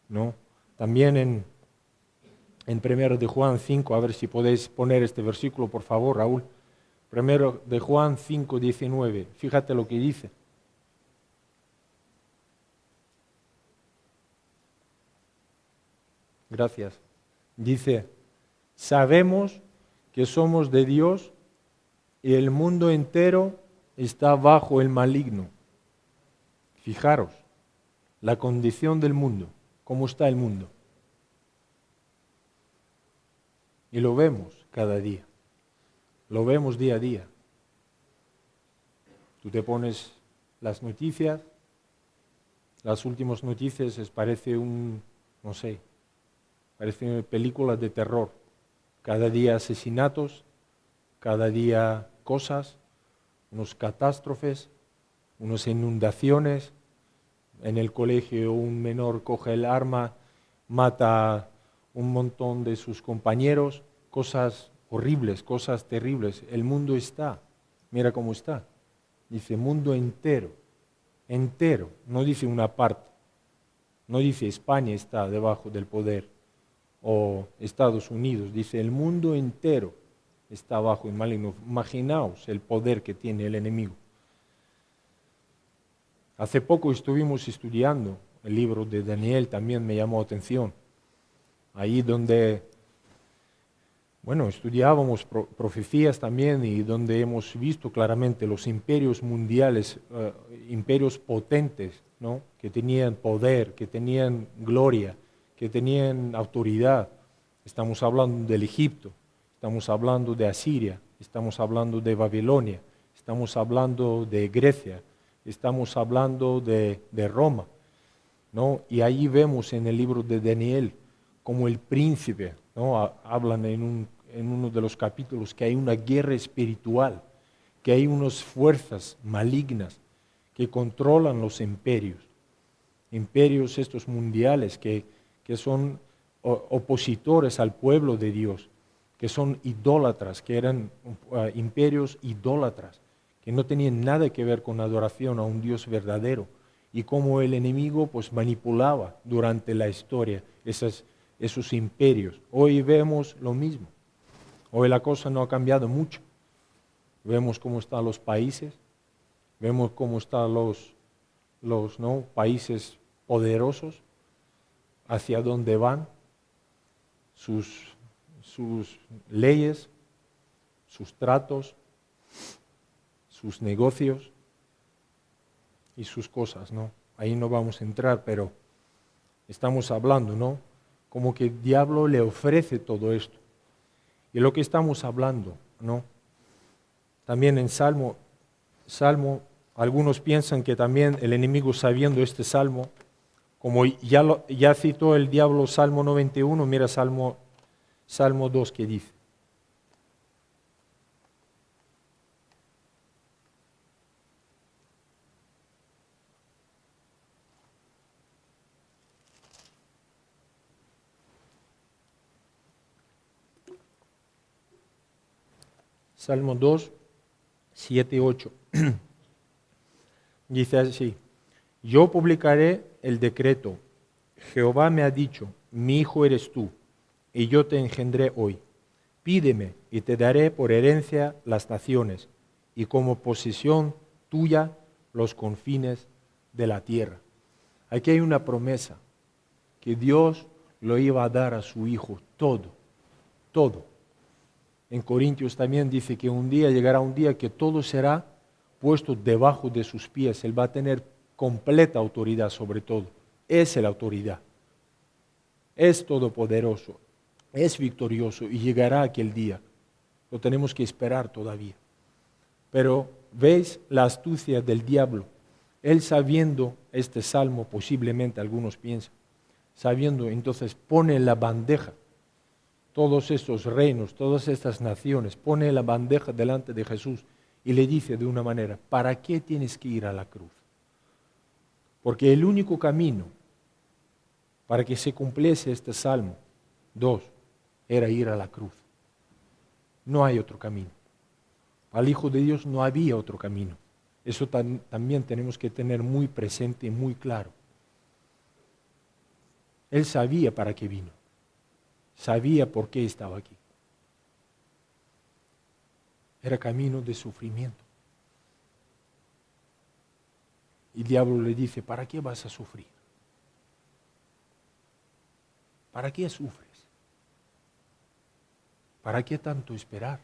¿no? También en 1 de Juan 5, a ver si podéis poner este versículo, por favor, Raúl. 1 de Juan 5, 19, fíjate lo que dice. Gracias. Dice, sabemos que somos de Dios y el mundo entero está bajo el maligno. Fijaros, la condición del mundo, cómo está el mundo. Y lo vemos cada día, lo vemos día a día. Tú te pones las noticias, las últimas noticias parece parece una película de terror. Cada día asesinatos, cada día cosas, unas catástrofes, unas inundaciones. En el colegio un menor coge el arma, mata un montón de sus compañeros, cosas horribles, cosas terribles. El mundo está, mira cómo está. Dice mundo entero, entero, no dice una parte. No dice España está debajo del poder o Estados Unidos, dice el mundo entero está bajo el maligno. Imaginaos el poder que tiene el enemigo. Hace poco estuvimos estudiando el libro de Daniel, también me llamó atención. Ahí donde, estudiábamos profecías también y donde hemos visto claramente los imperios mundiales, imperios potentes, ¿no?, que tenían poder, que tenían gloria, que tenían autoridad. Estamos hablando del Egipto, estamos hablando de Asiria, estamos hablando de Babilonia, estamos hablando de Grecia, estamos hablando de Roma, ¿no? Y ahí vemos en el libro de Daniel como el príncipe, ¿no?, hablan en uno de los capítulos que hay una guerra espiritual, que hay unas fuerzas malignas que controlan los imperios estos mundiales que son opositores al pueblo de Dios, que son idólatras, que eran imperios idólatras, que no tenían nada que ver con adoración a un Dios verdadero, y cómo el enemigo pues manipulaba durante la historia esos imperios. Hoy vemos lo mismo. Hoy la cosa no ha cambiado mucho. Vemos cómo están los países, Vemos cómo están los ¿no? países poderosos, hacia dónde van, sus leyes, sus tratos, sus negocios y sus cosas, ¿no? Ahí no vamos a entrar, pero estamos hablando, ¿no? Como que el diablo le ofrece todo esto. Y lo que estamos hablando, ¿no? También en Salmo, algunos piensan que también el enemigo, sabiendo este Salmo, como ya citó el diablo Salmo 91, mira Salmo 2 que dice. Salmo 2, 7, 8. Dice así: yo publicaré el decreto. Jehová me ha dicho, mi hijo eres tú, y yo te engendré hoy. Pídeme y te daré por herencia las naciones, y como posesión tuya los confines de la tierra. Aquí hay una promesa, que Dios lo iba a dar a su hijo todo, todo. En Corintios también dice que un día llegará un día que todo será puesto debajo de sus pies. Él va a tener completa autoridad sobre todo. Es la autoridad. Es todopoderoso. Es victorioso y llegará aquel día. Lo tenemos que esperar todavía. Pero veis la astucia del diablo. Él, sabiendo este salmo, posiblemente algunos piensan, sabiendo, entonces pone en la bandeja todos estos reinos, todas estas naciones, pone la bandeja delante de Jesús y le dice de una manera: ¿para qué tienes que ir a la cruz? Porque el único camino para que se cumpliese este Salmo 2 era ir a la cruz. No hay otro camino. Al Hijo de Dios no había otro camino. Eso también tenemos que tener muy presente y muy claro. Él sabía para qué vino. Sabía por qué estaba aquí. Era camino de sufrimiento. Y el diablo le dice: ¿para qué vas a sufrir? ¿Para qué sufres? ¿Para qué tanto esperar?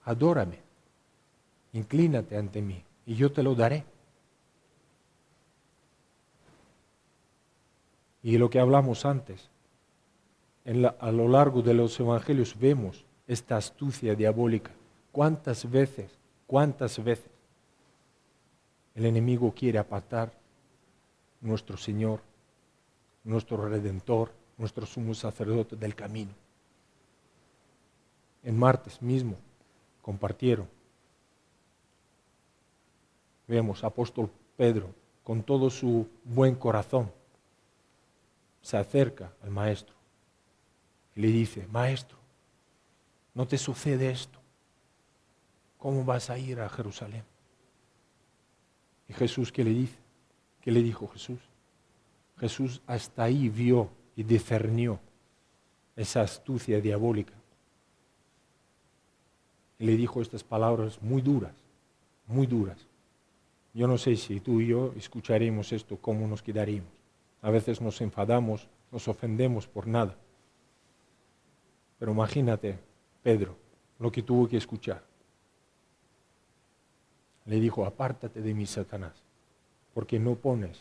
Adórame, inclínate ante mí y yo te lo daré. Y lo que hablamos antes, a lo largo de los evangelios vemos esta astucia diabólica. ¿Cuántas veces el enemigo quiere apartar nuestro Señor, nuestro Redentor, nuestro sumo sacerdote del camino? En martes mismo compartieron. Vemos apóstol Pedro con todo su buen corazón se acerca al maestro y le dice: maestro, ¿no te sucede esto? ¿Cómo vas a ir a Jerusalén? Y Jesús, ¿qué le dice? ¿Qué le dijo Jesús? Jesús hasta ahí vio y discernió esa astucia diabólica. Y le dijo estas palabras muy duras, muy duras. Yo no sé si tú y yo escucharemos esto, cómo nos quedaríamos. A veces nos enfadamos, nos ofendemos por nada. Pero imagínate, Pedro, lo que tuvo que escuchar. Le dijo: apártate de mí, Satanás, porque no pones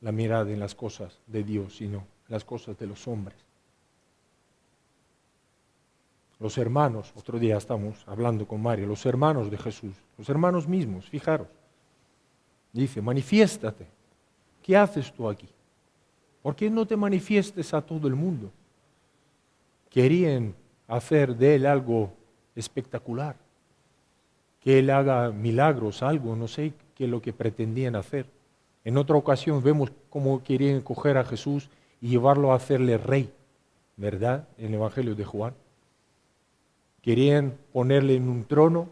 la mirada en las cosas de Dios, sino en las cosas de los hombres. Los hermanos, otro día estamos hablando con Mario, los hermanos de Jesús, los hermanos mismos, fijaros, dice: manifiéstate. ¿Qué haces tú aquí? ¿Por qué no te manifiestes a todo el mundo? Querían hacer de él algo espectacular, que él haga milagros, algo, no sé qué es lo que pretendían hacer. En otra ocasión vemos cómo querían coger a Jesús y llevarlo a hacerle rey, ¿verdad? En el Evangelio de Juan. Querían ponerle en un trono,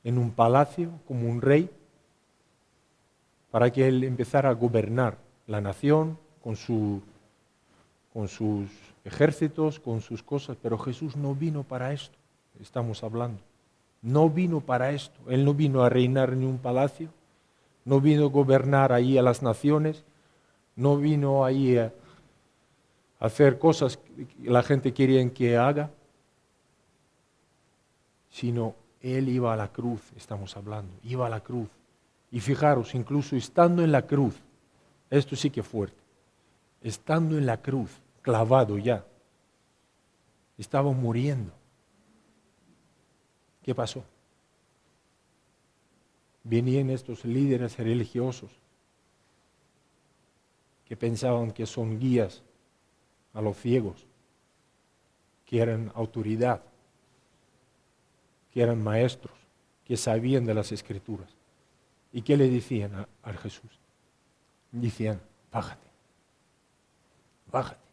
en un palacio, como un rey, para que él empezara a gobernar la nación con sus ejércitos, con sus cosas. Pero Jesús no vino para esto, estamos hablando. No vino para esto. Él no vino a reinar en un palacio, no vino a gobernar ahí a las naciones, no vino ahí a hacer cosas que la gente quería que haga, sino Él iba a la cruz, estamos hablando, iba a la cruz. Y fijaros, incluso estando en la cruz, esto sí que es fuerte, estando en la cruz, clavado ya, estaba muriendo. ¿Qué pasó? Venían estos líderes religiosos que pensaban que son guías a los ciegos, que eran autoridad, que eran maestros, que sabían de las Escrituras. ¿Y qué le decían a Jesús? Decían, bájate, bájate.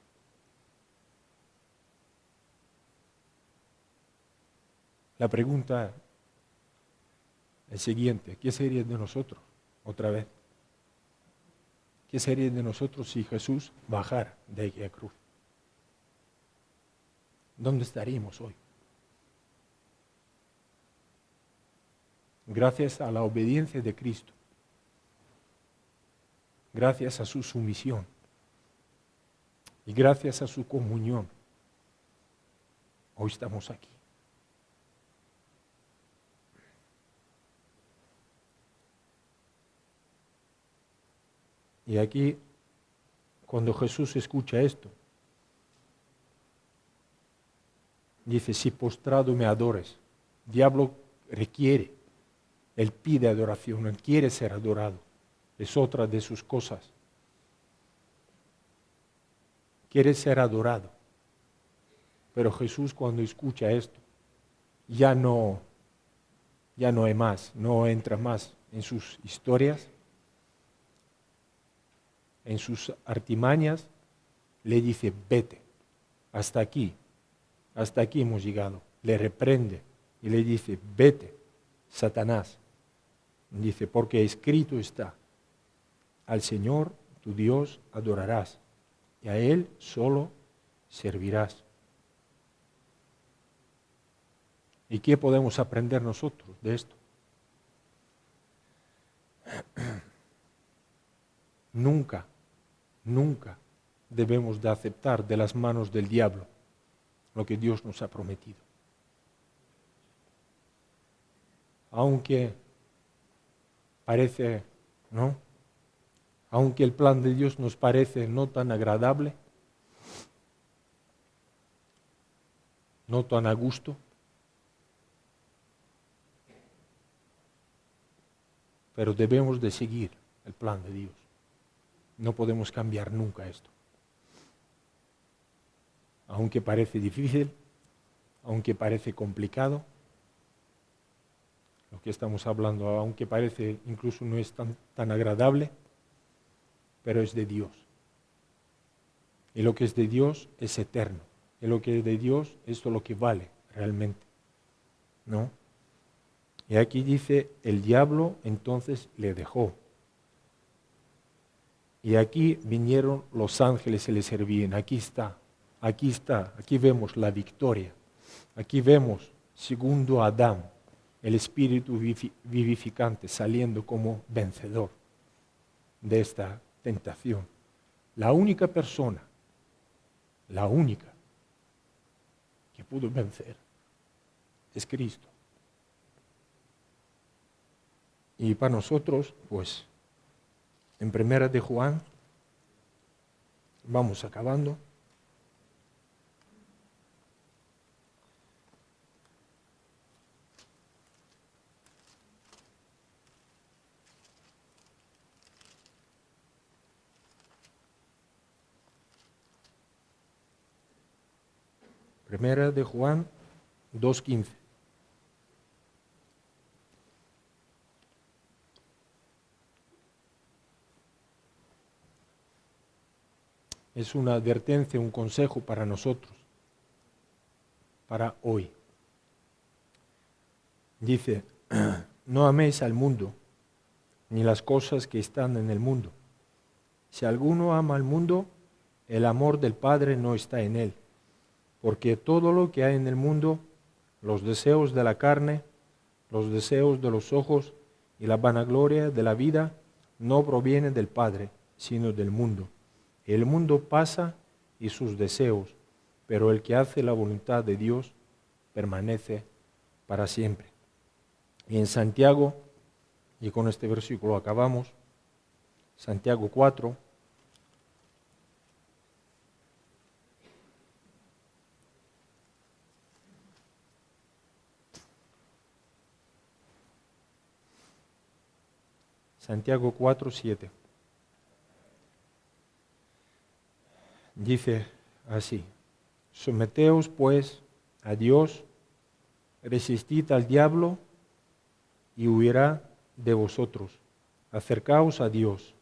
La pregunta es siguiente, ¿qué sería de nosotros otra vez? ¿Qué sería de nosotros si Jesús bajara de aquella cruz? ¿Dónde estaríamos hoy? Gracias a la obediencia de Cristo, gracias a su sumisión y gracias a su comunión, hoy estamos aquí. Y aquí, cuando Jesús escucha esto, dice, si postrado me adores, diablo requiere, él pide adoración, él quiere ser adorado, es otra de sus cosas. Quiere ser adorado. Pero Jesús cuando escucha esto, ya no hay más, no entra más en sus historias, en sus artimañas, le dice, vete, hasta aquí hemos llegado. Le reprende y le dice, vete, Satanás. Dice, porque escrito está, al Señor tu Dios adorarás y a Él solo servirás. ¿Y qué podemos aprender nosotros de esto? Nunca debemos de aceptar de las manos del diablo lo que Dios nos ha prometido. Aunque parece, ¿no? Aunque el plan de Dios nos parece no tan agradable, no tan a gusto, pero debemos de seguir el plan de Dios. No podemos cambiar nunca esto. Aunque parece difícil, aunque parece complicado, lo que estamos hablando, aunque parece incluso no es tan agradable, pero es de Dios. Y lo que es de Dios es eterno. Y lo que es de Dios es lo que vale realmente, ¿no? Y aquí dice, el diablo entonces le dejó. Y aquí vinieron los ángeles y le servían. Aquí vemos la victoria. Aquí vemos, segundo Adán, el espíritu vivificante saliendo como vencedor de esta tentación. La única persona, que pudo vencer es Cristo. Y para nosotros, pues, en Primera de Juan, vamos acabando. Primera de Juan 2:15. Es una advertencia, un consejo para nosotros, para hoy. Dice, no améis al mundo, ni las cosas que están en el mundo. Si alguno ama al mundo, el amor del Padre no está en él. Porque todo lo que hay en el mundo, los deseos de la carne, los deseos de los ojos y la vanagloria de la vida no provienen del Padre, sino del mundo. El mundo pasa y sus deseos, pero el que hace la voluntad de Dios permanece para siempre. Y en Santiago, y con este versículo acabamos, Santiago 4, Santiago 4, 7. Dice así: someteos pues a Dios, resistid al diablo y huirá de vosotros. Acercaos a Dios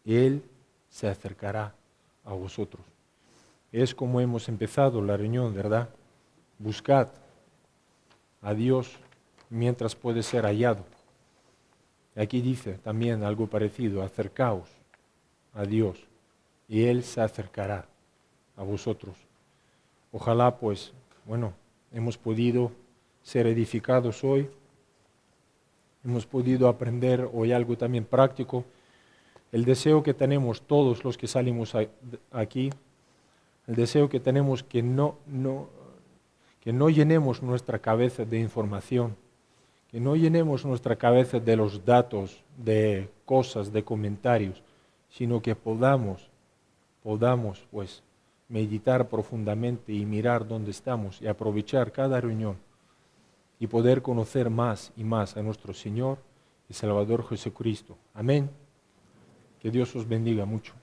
y Él se acercará a vosotros. Es como hemos empezado la reunión, ¿verdad? Buscad a Dios mientras puede ser hallado. Aquí dice también algo parecido: acercaos a Dios y Él se acercará a vosotros. Ojalá pues, hemos podido ser edificados hoy, hemos podido aprender hoy algo también práctico. El deseo que tenemos todos los que salimos aquí, el deseo que tenemos que no llenemos nuestra cabeza de información, que no llenemos nuestra cabeza de los datos, de cosas, de comentarios, sino que podamos pues meditar profundamente y mirar dónde estamos y aprovechar cada reunión y poder conocer más y más a nuestro Señor y Salvador Jesucristo. Amén. Que Dios os bendiga mucho.